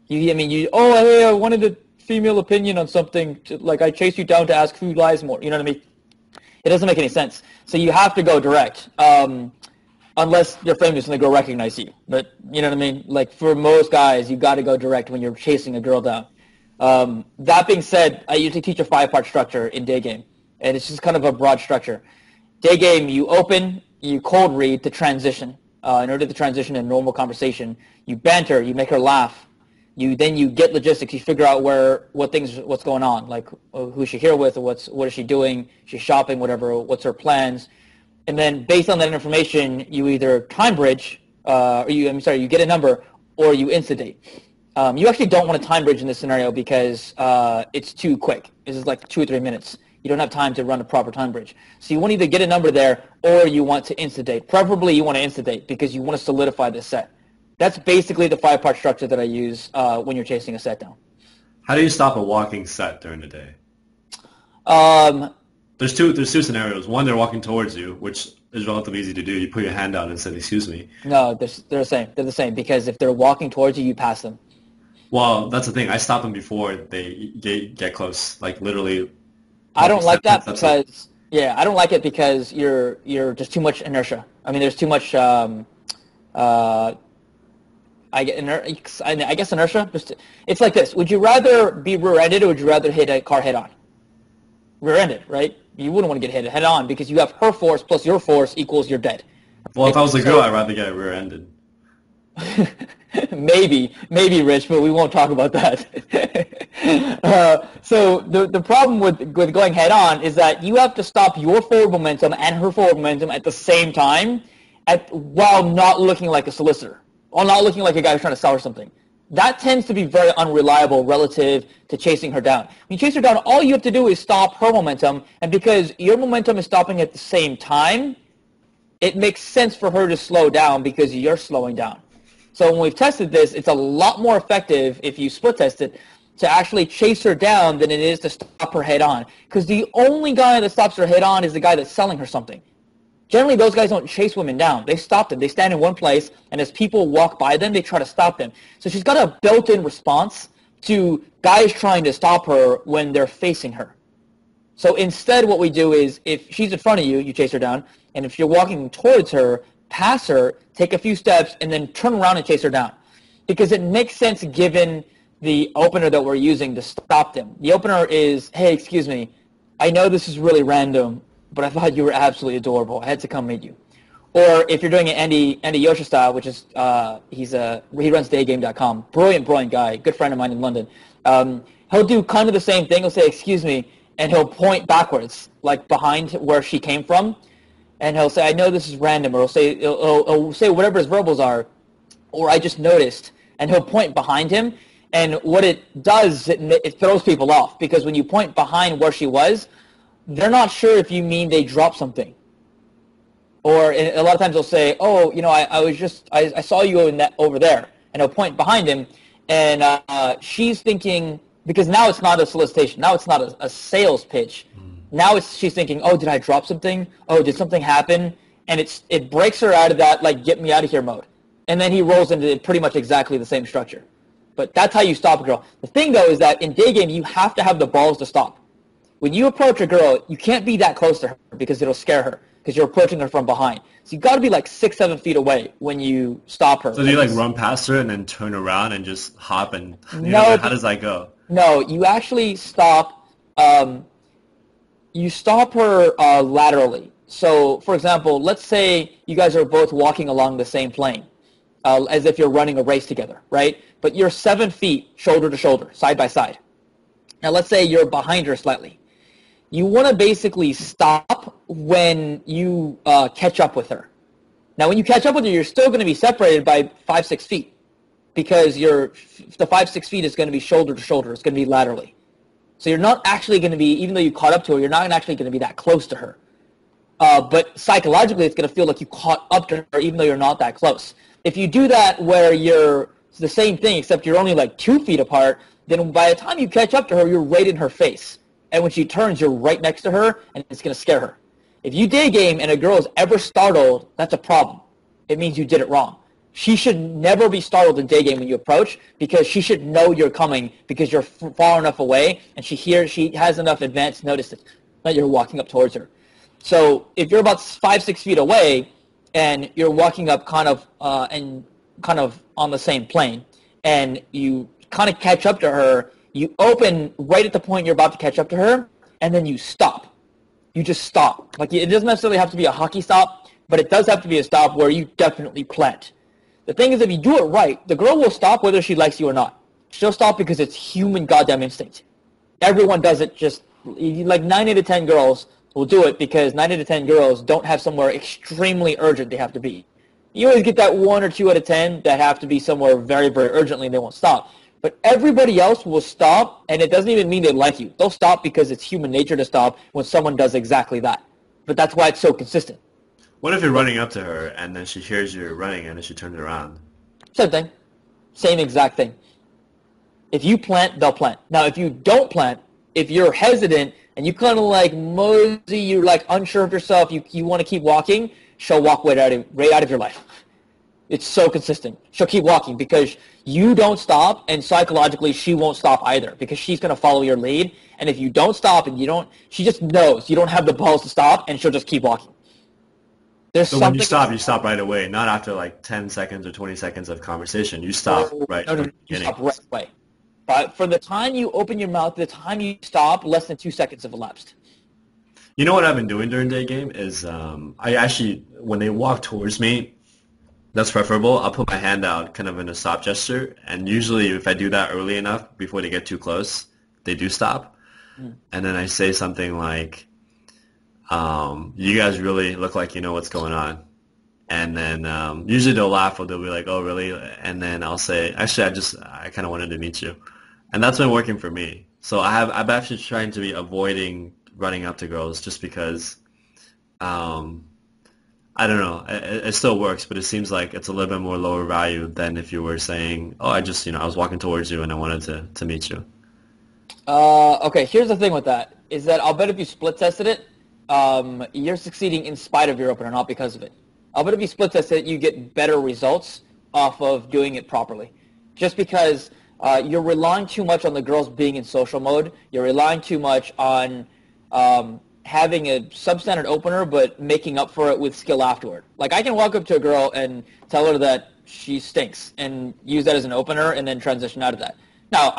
Hey, I wanted a female opinion on something. Like I chased you down to ask who lies more. You know what I mean? It doesn't make any sense. So you have to go direct, unless you're famous and the girl recognize you. But you know what I mean? Like for most guys, you got to go direct when you're chasing a girl down. That being said, I usually teach a 5-part structure in day game, and it's just kind of a broad structure. Day game, you open, you cold read to transition. In order to transition in normal conversation, you banter, you make her laugh. Then you get logistics. You figure out what's going on, like who is she here with, or what is she doing? She's shopping, whatever. What's her plans? And then based on that information, you either time bridge, you get a number, or you insta-date. You actually don't want to time bridge in this scenario because it's too quick. This is like 2 or 3 minutes. You don't have time to run a proper time bridge. So you want to either get a number there, or you want to insta-date. Preferably, you want to insta-date because you want to solidify this set. That's basically the 5-part structure that I use when you're chasing a set down. How do you stop a walking set during the day? There's two scenarios. One, they're walking towards you, which is relatively easy to do. You put your hand out and say, "Excuse me." No, they're the same. They're the same because if they're walking towards you, you pass them. Well, that's the thing. I stop them before they get close. Like literally. I don't like that because I don't like it because you're just too much inertia. I mean, there's too much. I guess inertia. It's like this. Would you rather be rear-ended or would you rather hit a car head-on? Rear-ended, right? You wouldn't want to get hit head-on because you have her force plus your force equals you're dead. Well, if I was a girl, I'd rather get rear-ended. maybe, Rich, but we won't talk about that. So the problem with going head-on is that you have to stop your forward momentum and her forward momentum at the same time while not looking like a solicitor. Or not looking like a guy who's trying to sell her something. That tends to be very unreliable relative to chasing her down. When you chase her down, all you have to do is stop her momentum, and because your momentum is stopping at the same time, it makes sense for her to slow down because you're slowing down. So when we've tested this, it's a lot more effective if you split test it to actually chase her down than it is to stop her head on. Because the only guy that stops her head on is the guy that's selling her something. Generally, those guys don't chase women down. They stop them. They stand in one place, and as people walk by them, they try to stop them. So she's got a built-in response to guys trying to stop her when they're facing her. So instead, what we do is if she's in front of you, you chase her down, and if you're walking towards her, pass her, take a few steps, and then turn around and chase her down. Because it makes sense given the opener that we're using to stop them. The opener is, hey, excuse me, I know this is really random, but I thought you were absolutely adorable. I had to come meet you. Or if you're doing an Andy Yosha style, which is he runs daygame.com, brilliant guy, good friend of mine in London. He'll do kind of the same thing. He'll say, excuse me, and he'll point backwards, like behind where she came from, and he'll say, I know this is random, or he'll say whatever his verbals are, or I just noticed, and he'll point behind him. And what it does, it throws people off, because when you point behind where she was, they're not sure if you mean they dropped something. Or a lot of times they'll say, oh, I saw you over there. And he'll point behind him, and she's thinking, because now it's not a solicitation. Now it's not a sales pitch. Now she's thinking, oh, did I drop something? Oh, did something happen? And it breaks her out of that, like, get me out of here mode. And then he rolls into pretty much exactly the same structure. But that's how you stop a girl. The thing, though, is that in day game, you have to have the balls to stop. When you approach a girl, you can't be that close to her because it'll scare her, because you're approaching her from behind. So you've got to be like 6-7 feet away when you stop her. So do you like run past her and then turn around and just hop and how does that go? No, you actually stop. You stop her laterally. So, for example, let's say you guys are both walking along the same plane, as if you're running a race together, right? But you're 7 feet shoulder to shoulder, side by side. Now, let's say you're behind her slightly. you want to basically stop when you catch up with her. Now, when you catch up with her, you're still going to be separated by 5-6 feet because the 5-6 feet is going to be shoulder to shoulder. It's going to be laterally. So you're not actually going to be, even though you caught up to her, you're not actually going to be that close to her. But psychologically, it's going to feel like you caught up to her even though you're not that close. If you do that where it's the same thing except you're only like 2 feet apart, then by the time you catch up to her, you're right in her face. And when she turns, you're right next to her, and it's going to scare her. If you day game and a girl is ever startled, that's a problem. It means you did it wrong. She should never be startled in day game when you approach because she should know you're coming because you're far enough away, and she has enough advanced notice that you're walking up towards her. So if you're about 5-6 feet away and you're walking up kind of on the same plane, and you kind of catch up to her, you open right at the point you're about to catch up to her, and then you stop. You just stop. Like, it doesn't necessarily have to be a hockey stop, but it does have to be a stop where you definitely plant. The thing is, if you do it right, the girl will stop whether she likes you or not. She'll stop because it's human goddamn instinct. Everyone does it just, like 9 out of 10 girls will do it because 9 out of 10 girls don't have somewhere extremely urgent they have to be. You always get that 1 or 2 out of 10 that have to be somewhere very, very urgently and they won't stop. But everybody else will stop, and it doesn't even mean they like you. They'll stop because it's human nature to stop when someone does exactly that. But that's why it's so consistent. What if you're running up to her and then she hears you're running and then she turns around? Same thing. Same exact thing. If you plant, they'll plant. Now, if you don't plant, if you're hesitant and you kind of like mosey, you're like unsure of yourself, you want to keep walking, she'll walk right out of your life. It's so consistent. She'll keep walking because you don't stop, and psychologically she won't stop either because she's going to follow your lead. And if you don't stop and she just knows you don't have the balls to stop, and she'll just keep walking. So when you stop right away, not after like 10 seconds or 20 seconds of conversation. You stop right from the beginning. You stop right away. But for the time you open your mouth, the time you stop, less than 2 seconds have elapsed. You know what I've been doing during day game is I actually, when they walk towards me, that's preferable. I'll put my hand out kind of in a stop gesture. And usually if I do that early enough before they get too close, they do stop. And then I say something like, you guys really look like you know what's going on. And then usually they'll laugh or they'll be like, oh, really? And then I'll say, actually, I kind of wanted to meet you. And that's been working for me. So I'm actually trying to be avoiding running up to girls just because, I don't know, it still works, but it seems like it's a little bit more lower value than if you were saying, oh, I was walking towards you and I wanted to meet you. Okay, here's the thing with that, is that I'll bet if you split tested it, you're succeeding in spite of your opener, not because of it. I'll bet if you split test it, you get better results off of doing it properly. Just because you're relying too much on the girls being in social mode, you're relying too much on having a substandard opener but making up for it with skill afterward. Like, I can walk up to a girl and tell her that she stinks and use that as an opener and then transition out of that. Now,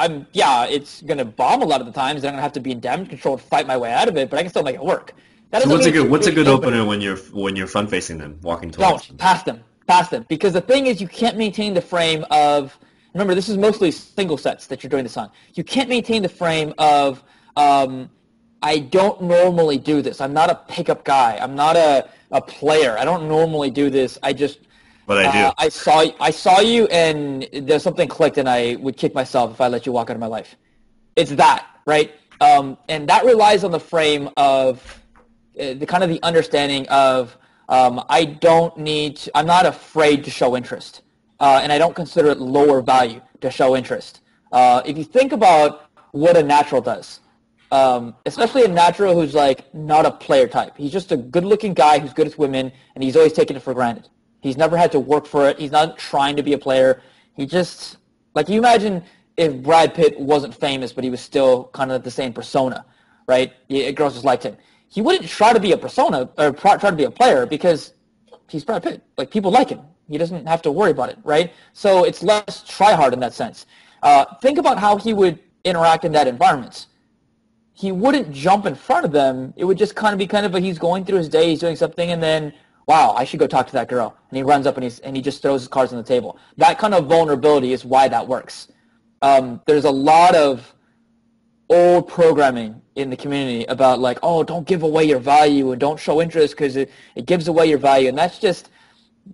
it's going to bomb a lot of the times, and I'm going to have to be in damage control to fight my way out of it, but I can still make it work. So what's a good opener when you're front facing them, walking towards them? Pass them. Because the thing is, you can't maintain the frame of, remember, this is mostly single sets that you're doing this on. You can't maintain the frame of, I don't normally do this. I'm not a pickup guy. I'm not a player. I don't normally do this. But I do. I saw you, and there's something clicked, and I would kick myself if I let you walk out of my life. It's that, right? And that relies on the frame of the understanding of I'm not afraid to show interest, and I don't consider it lower value to show interest. If you think about what a natural does, especially a natural who's like not a player type, he's just a good-looking guy who's good with women, and he's always taken it for granted. He's never had to work for it. He's not trying to be a player. He just, like, you imagine if Brad Pitt wasn't famous, but he was still kind of the same persona, right? Girls just liked him. He wouldn't try to be a persona or try to be a player because he's Brad Pitt. Like, people like him. He doesn't have to worry about it, right? So it's less try-hard in that sense. Think about how he would interact in that environment. He wouldn't jump in front of them. It would just kind of be he's going through his day, he's doing something, and then, wow, I should go talk to that girl. And he runs up and he just throws his cards on the table. That kind of vulnerability is why that works. There's a lot of old programming in the community about like, oh, don't give away your value and don't show interest because it gives away your value. And that's just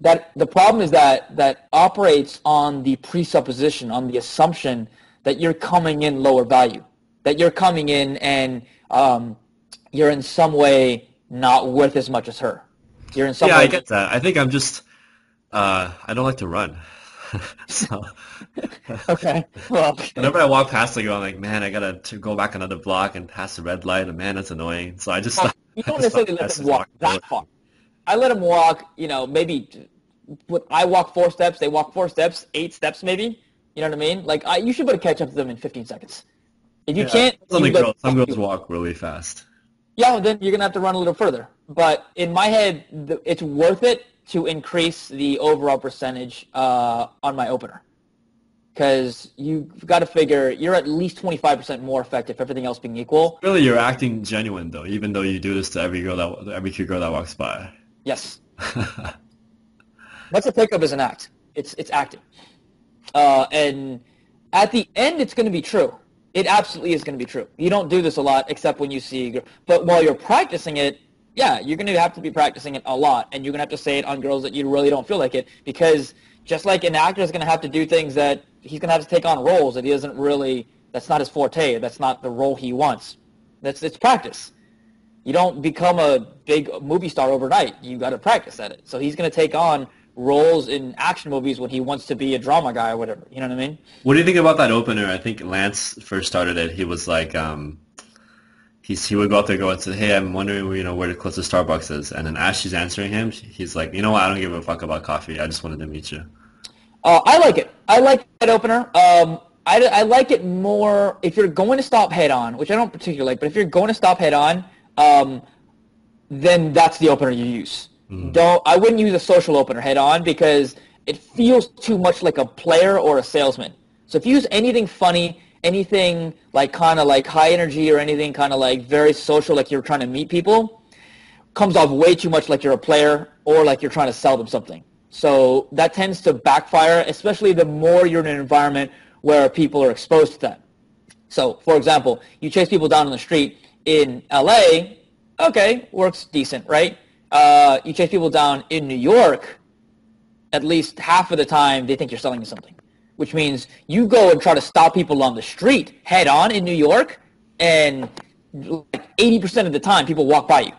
that the problem is that operates on the presupposition, on the assumption that you're coming in lower value, that you're coming in and you're in some way not worth as much as her. You're in some Yeah, way. I get that. I think I'm just I don't like to run. So Okay. Well, whenever I walk past a girl, I'm like, man, I gotta to go back another block and pass the red light, and man, that's annoying. So I just well, stop. you I don't just stop necessarily let past them this walk walking that far. I let them walk, maybe I walk 4 steps, they walk 4 steps, 8 steps maybe. You know what I mean? Like you should be able to catch up to them in 15 seconds. If you Yeah, can't, depends on you the let girl. Some girls walk really fast. yeah, well, then you're gonna have to run a little further. But in my head, it's worth it to increase the overall percentage on my opener. Because you've got to figure you're at least 25% more effective, everything else being equal. Really, you're acting genuine though, even though you do this to every cute girl that walks by. Yes. Once a pickup is an act. It's acting. And at the end, it's going to be true. It absolutely is going to be true. You don't do this a lot except when you see, but while you're practicing it, yeah, you're going to have to be practicing it a lot, and you're going to have to say it on girls that you really don't feel like it, because just like an actor is going to have to do things that he's going to have to take on roles that he doesn't really, that's not his forte, that's not the role he wants. It's practice. You don't become a big movie star overnight. You got to practice at it. So he's going to take on roles in action movies when he wants to be a drama guy or whatever. You know what I mean? What do you think about that opener? I think Lance first started it. He was like, he would go up there, go and say, "Hey, I'm wondering, where the closest Starbucks is." And then as she's answering him, he's like, "You know what? I don't give a fuck about coffee. I just wanted to meet you." I like it. I like that opener. I like it more if you're going to stop head on, which I don't particularly like, but if you're going to stop head on, then that's the opener you use. I wouldn't use a social opener head on because it feels too much like a player or a salesman. So if you use anything funny, anything like kind of like high energy or anything kind of like very social, like you're trying to meet people, comes off way too much like you're a player or like you're trying to sell them something. So that tends to backfire, especially the more you're in an environment where people are exposed to that. So, for example, you chase people down on the street in LA, okay, works decent, right? You chase people down in New York, at least half of the time they think you're selling them something, which means you go and try to stop people on the street head on in New York, and like 80% of the time people walk by you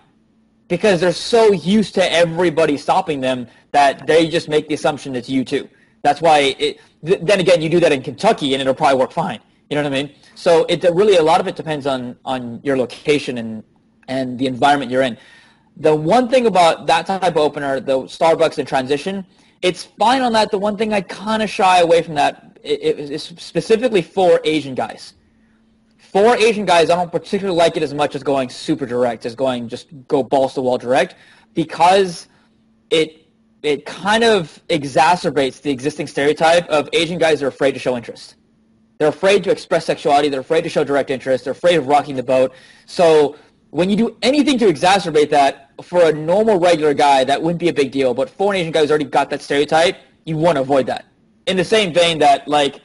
because they're so used to everybody stopping them that they just make the assumption it's you too. That's why then again, you do that in Kentucky and it'll probably work fine. You know what I mean? So it really, a lot of it depends on your location and the environment you're in. The one thing about that type of opener, the Starbucks in transition, it's fine on that. The one thing I kind of shy away from that is specifically for Asian guys. For Asian guys, I don't particularly like it as much as going super direct, as going just go balls to wall direct, because it kind of exacerbates the existing stereotype of Asian guys are afraid to show interest. They're afraid to express sexuality. They're afraid to show direct interest. They're afraid of rocking the boat. So when you do anything to exacerbate that, for a normal, regular guy, that wouldn't be a big deal. But for an Asian guy who's already got that stereotype, you want to avoid that. In the same vein that, like,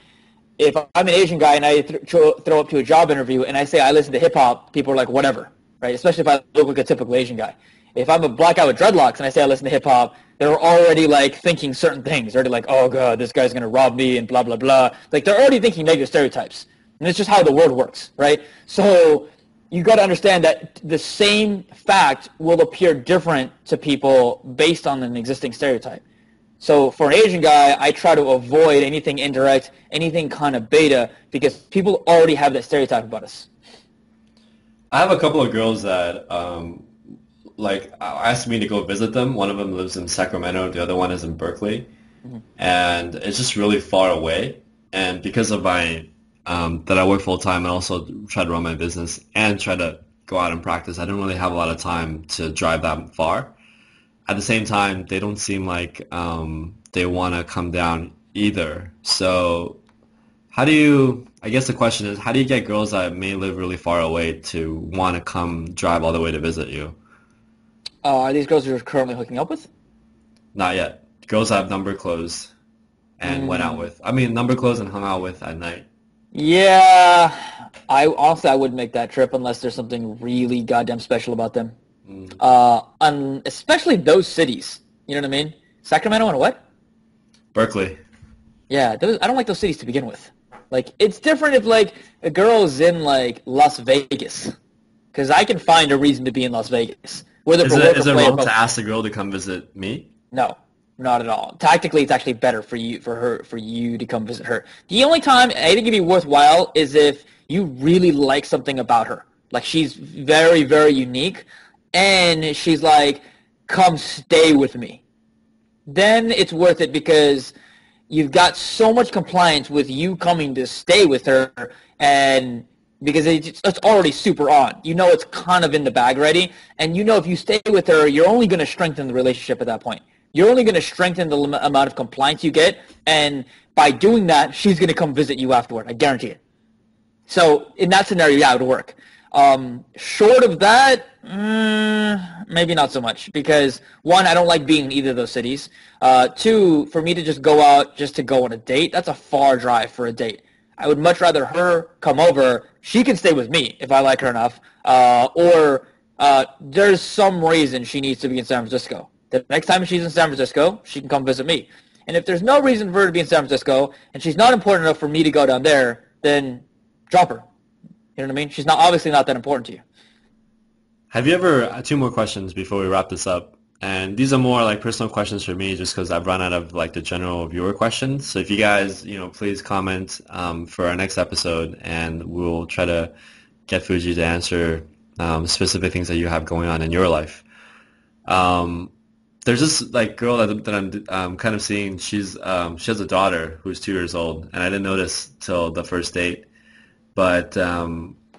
if I'm an Asian guy and I throw up to a job interview and I say I listen to hip-hop, people are like, whatever, right? Especially if I look like a typical Asian guy. If I'm a black guy with dreadlocks and I say I listen to hip-hop, they're already, like, thinking certain things. They're already like, oh, God, this guy's going to rob me and blah, blah, blah. Like, they're already thinking negative stereotypes. And it's just how the world works, right? So you got to understand that the same fact will appear different to people based on an existing stereotype. So for an Asian guy, I try to avoid anything indirect, anything kind of beta, because people already have that stereotype about us. I have a couple of girls that asked me to go visit them. One of them lives in Sacramento, the other one is in Berkeley, and it's just really far away. And because of my that I work full time and also try to run my business and try to go out and practice, I don't really have a lot of time to drive that far. At the same time, they don't seem like they want to come down either. So I guess the question is, how do you get girls that may live really far away to want to come drive all the way to visit you? Are these girls you're currently hooking up with? Not yet. Girls I have number closed and went out with. I mean, number closed and hung out with at night. Yeah, I honestly I wouldn't make that trip unless there's something really goddamn special about them. Mm. Especially those cities. You know what I mean? Sacramento and what? Berkeley. Yeah, I don't like those cities to begin with. Like, it's different if like a girl's in like Las Vegas, because I can find a reason to be in Las Vegas, whether Is for it work or is it play or wrong to both. ask the girl to come visit me? No, not at all. Tactically, it's actually better for you to come visit her. The only time I think it'd be worthwhile is if you really like something about her. Like she's very, very unique, and she's like, "Come stay with me." Then it's worth it because you've got so much compliance with you coming to stay with her, and because it's already super on. You know it's kind of in the bag already, and you know if you stay with her, you're only going to strengthen the relationship at that point. You're only going to strengthen the amount of compliance you get, and by doing that, she's going to come visit you afterward. I guarantee it. So in that scenario, yeah, it would work. Short of that, maybe not so much because one, I don't like being in either of those cities. Two, for me to just go out just to go on a date, that's a far drive for a date. I would much rather her come over. She can stay with me if I like her enough, or there's some reason she needs to be in San Francisco. The next time she's in San Francisco, she can come visit me. And if there's no reason for her to be in San Francisco and she's not important enough for me to go down there, then drop her. You know what I mean? She's not obviously not that important to you. Have you ever, two more questions before we wrap this up. And these are more like personal questions for me just because I've run out of like the general viewer questions. So if you guys, please comment for our next episode and we'll try to get Fuji to answer specific things that you have going on in your life. Um, there's this like girl that I'm kind of seeing. She has a daughter who's 2 years old, and I didn't notice till the first date. But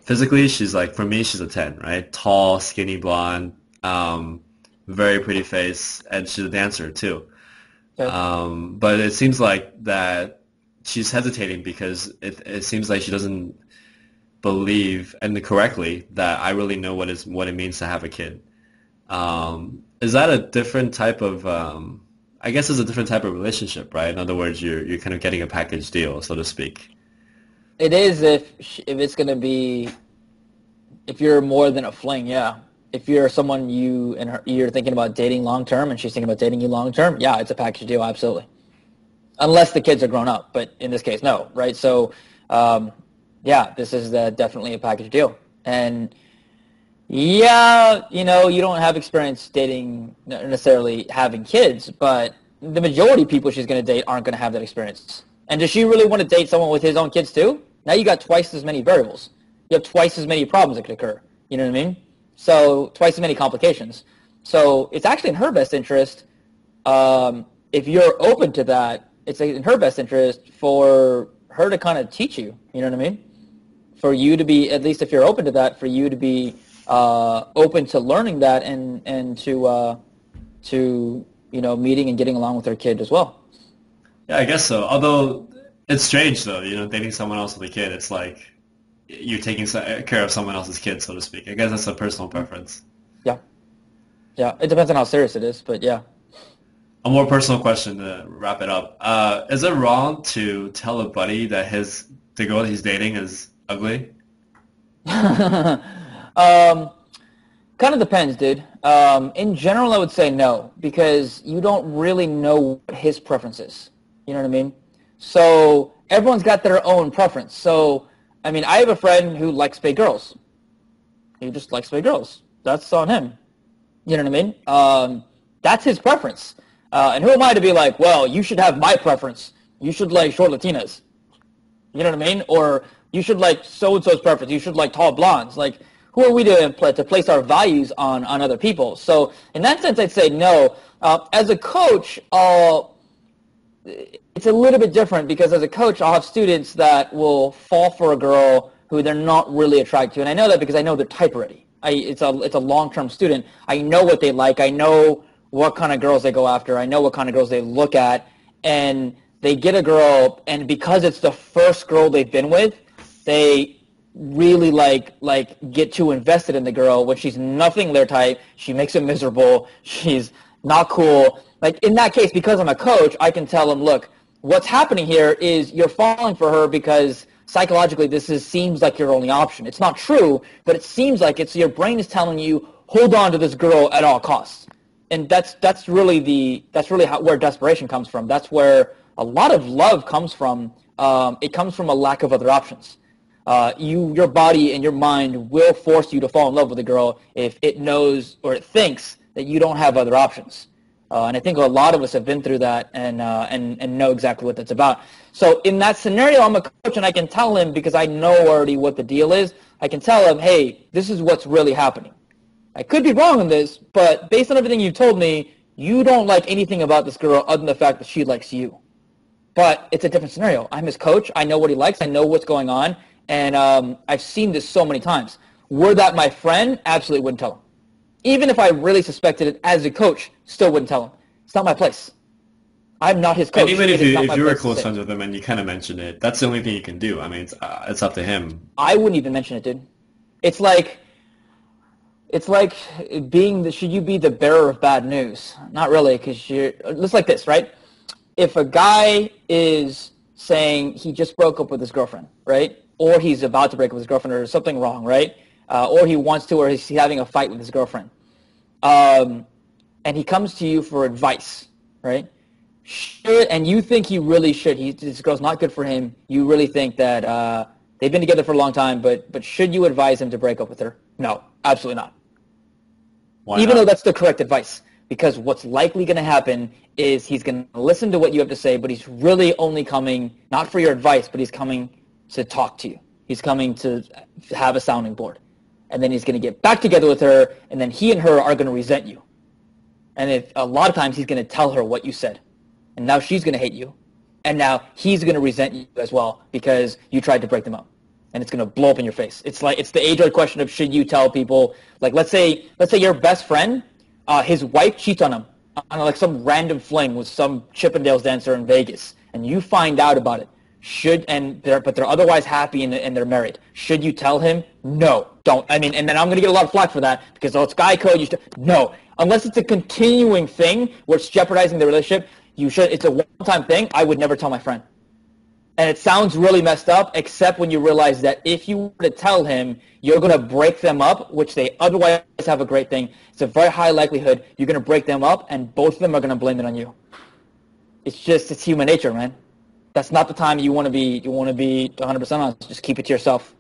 physically, she's like for me, she's a 10, right? Tall, skinny, blonde, very pretty face, and she's a dancer too. Okay. But it seems like that she's hesitating because it seems like she doesn't believe and correctly that I really know what it means to have a kid. Is that a different type of I guess it's a different type of relationship, right? In other words, you're kind of getting a package deal, so to speak. It is if it's gonna be if you're more than a fling, yeah. If you're someone you're thinking about dating long term and she's thinking about dating you long term, yeah, it's a package deal, absolutely. Unless the kids are grown up, but in this case, no, right? So, yeah, this is definitely a package deal, and yeah, you don't have experience dating necessarily having kids, but the majority of people she's going to date aren't going to have that experience. And does she really want to date someone with his own kids too? Now you got twice as many variables. You have twice as many problems that could occur. You know what I mean? So twice as many complications. So it's actually in her best interest, if you're open to that, it's in her best interest for her to kind of teach you. You know what I mean? For you to be, at least if you're open to that, for you to be open to learning that and to meeting and getting along with her kid as well. Yeah, I guess so. Although it's strange though, dating someone else with a kid, it's like you're taking care of someone else's kid, so to speak. I guess that's a personal preference. Yeah, yeah. It depends on how serious it is, but yeah. A more personal question to wrap it up. Is it wrong to tell a buddy that the girl he's dating is ugly? um, Kind of depends, dude. In general, I would say no because you don't really know what his preference is. You know what I mean? So everyone's got their own preference. So, I mean, I have a friend who likes big girls. He just likes big girls. That's on him. You know what I mean? That's his preference. And who am I to be like, well, you should have my preference. You should like short Latinas. You know what I mean? Or you should like so-and-so's preference. You should like tall blondes. Like, who are we to place our values on other people? So in that sense, I'd say no. As a coach, it's a little bit different because as a coach, I'll have students that will fall for a girl who they're not really attracted to. And I know that because I know their type already. It's a long-term student. I know what they like. I know what kind of girls they go after. I know what kind of girls they look at. And they get a girl, and because it's the first girl they've been with, they really like get too invested in the girl when she's nothing their type. She makes them miserable. She's not cool. Like in that case, because I'm a coach, I can tell them, look, what's happening here is you're falling for her because psychologically seems like your only option. It's not true, but it seems like your brain is telling you, hold on to this girl at all costs. And that's really where desperation comes from. That's where a lot of love comes from. It comes from a lack of other options. Your body and your mind will force you to fall in love with a girl if it knows or it thinks that you don't have other options. And I think a lot of us have been through that and know exactly what that's about. So in that scenario, I'm a coach and I can tell him, because I know already what the deal is, I can tell him, hey, this is what's really happening. I could be wrong on this, but based on everything you told me, you don't like anything about this girl other than the fact that she likes you. But it's a different scenario. I'm his coach. I know what he likes. I know what's going on. And I've seen this so many times. Were that my friend, absolutely wouldn't tell him. Even if I really suspected it as a coach, still wouldn't tell him. It's not my place. I'm not his coach. And even if you were close friends with him and you kind of mentioned it, that's the only thing you can do. I mean, it's up to him. I wouldn't even mention it, dude. It's like should you be the bearer of bad news? Not really, because it's like this, right? If a guy is saying he just broke up with his girlfriend, right? Or he's about to break up with his girlfriend, or there's something wrong, right? Or he wants to, or he's having a fight with his girlfriend. And he comes to you for advice, right? And you think he really should. This girl's not good for him. You really think that they've been together for a long time, but should you advise him to break up with her? No, absolutely not. Why Even not? though that's the correct advice. Because what's likely going to happen is he's going to listen to what you have to say, but he's really only coming, not for your advice, but he's coming to talk to you. He's coming to have a sounding board. And then he's going to get back together with her, and then he and her are going to resent you. And a lot of times he's going to tell her what you said. And now she's going to hate you. And now he's going to resent you as well because you tried to break them up. And it's going to blow up in your face. It's the age-old question of, should you tell people, like let's say your best friend, his wife cheats on him on like some random fling with some Chippendales dancer in Vegas, and you find out about it. But they're otherwise happy and they're married. Should you tell him? No, don't. I mean, and then I'm going to get a lot of flack for that because it's guy code. No, unless it's a continuing thing where it's jeopardizing the relationship. You should. It's a one-time thing. I would never tell my friend. And it sounds really messed up, except when you realize that if you were to tell him, you're going to break them up, which they otherwise have a great thing. It's a very high likelihood you're going to break them up, and both of them are going to blame it on you. It's human nature, man. That's not the time you want to be 100% honest. Just keep it to yourself.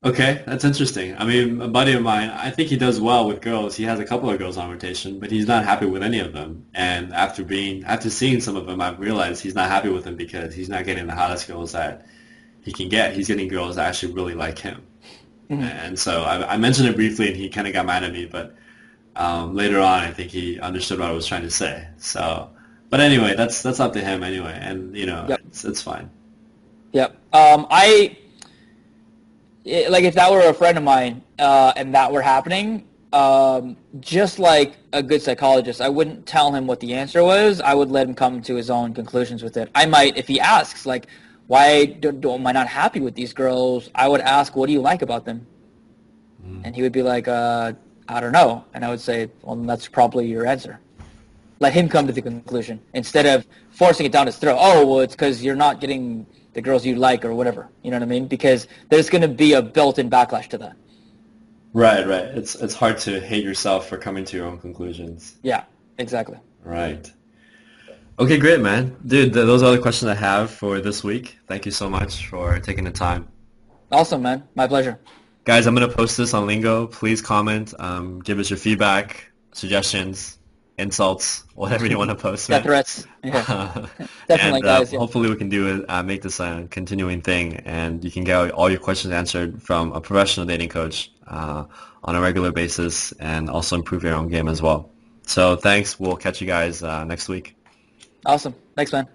Okay, that's interesting. I mean, a buddy of mine, I think he does well with girls. He has a couple of girls on rotation, but he's not happy with any of them. And after seeing some of them, I've realized he's not happy with them because he's not getting the hottest girls that he can get. He's getting girls that actually really like him. Mm-hmm. And so I mentioned it briefly, and he kind of got mad at me, but later on, I think he understood what I was trying to say. So, but anyway, that's up to him anyway, and Yep. it's fine. Yep. Like if that were a friend of mine and that were happening, just like a good psychologist, I wouldn't tell him what the answer was. I would let him come to his own conclusions with it. I might, if he asks, like, why am I not happy with these girls? I would ask, what do you like about them? And he would be like, I don't know. And I would say, well, that's probably your answer. Let him come to the conclusion instead of forcing it down his throat. Oh, well, it's because you're not getting the girls you like or whatever. You know what I mean? Because there's going to be a built-in backlash to that. Right. It's hard to hate yourself for coming to your own conclusions. Yeah, exactly. Right. Okay, great, man. Dude, those are all the questions I have for this week. Thank you so much for taking the time. Awesome, man. My pleasure. Guys, I'm going to post this on Lingo. Please comment. Give us your feedback, suggestions, insults, whatever you want to post. Death threats. Yeah. Definitely, and, guys. Yeah. Hopefully we can make this a continuing thing, and you can get all your questions answered from a professional dating coach on a regular basis, and also improve your own game as well. So thanks. We'll catch you guys next week. Awesome. Thanks, man.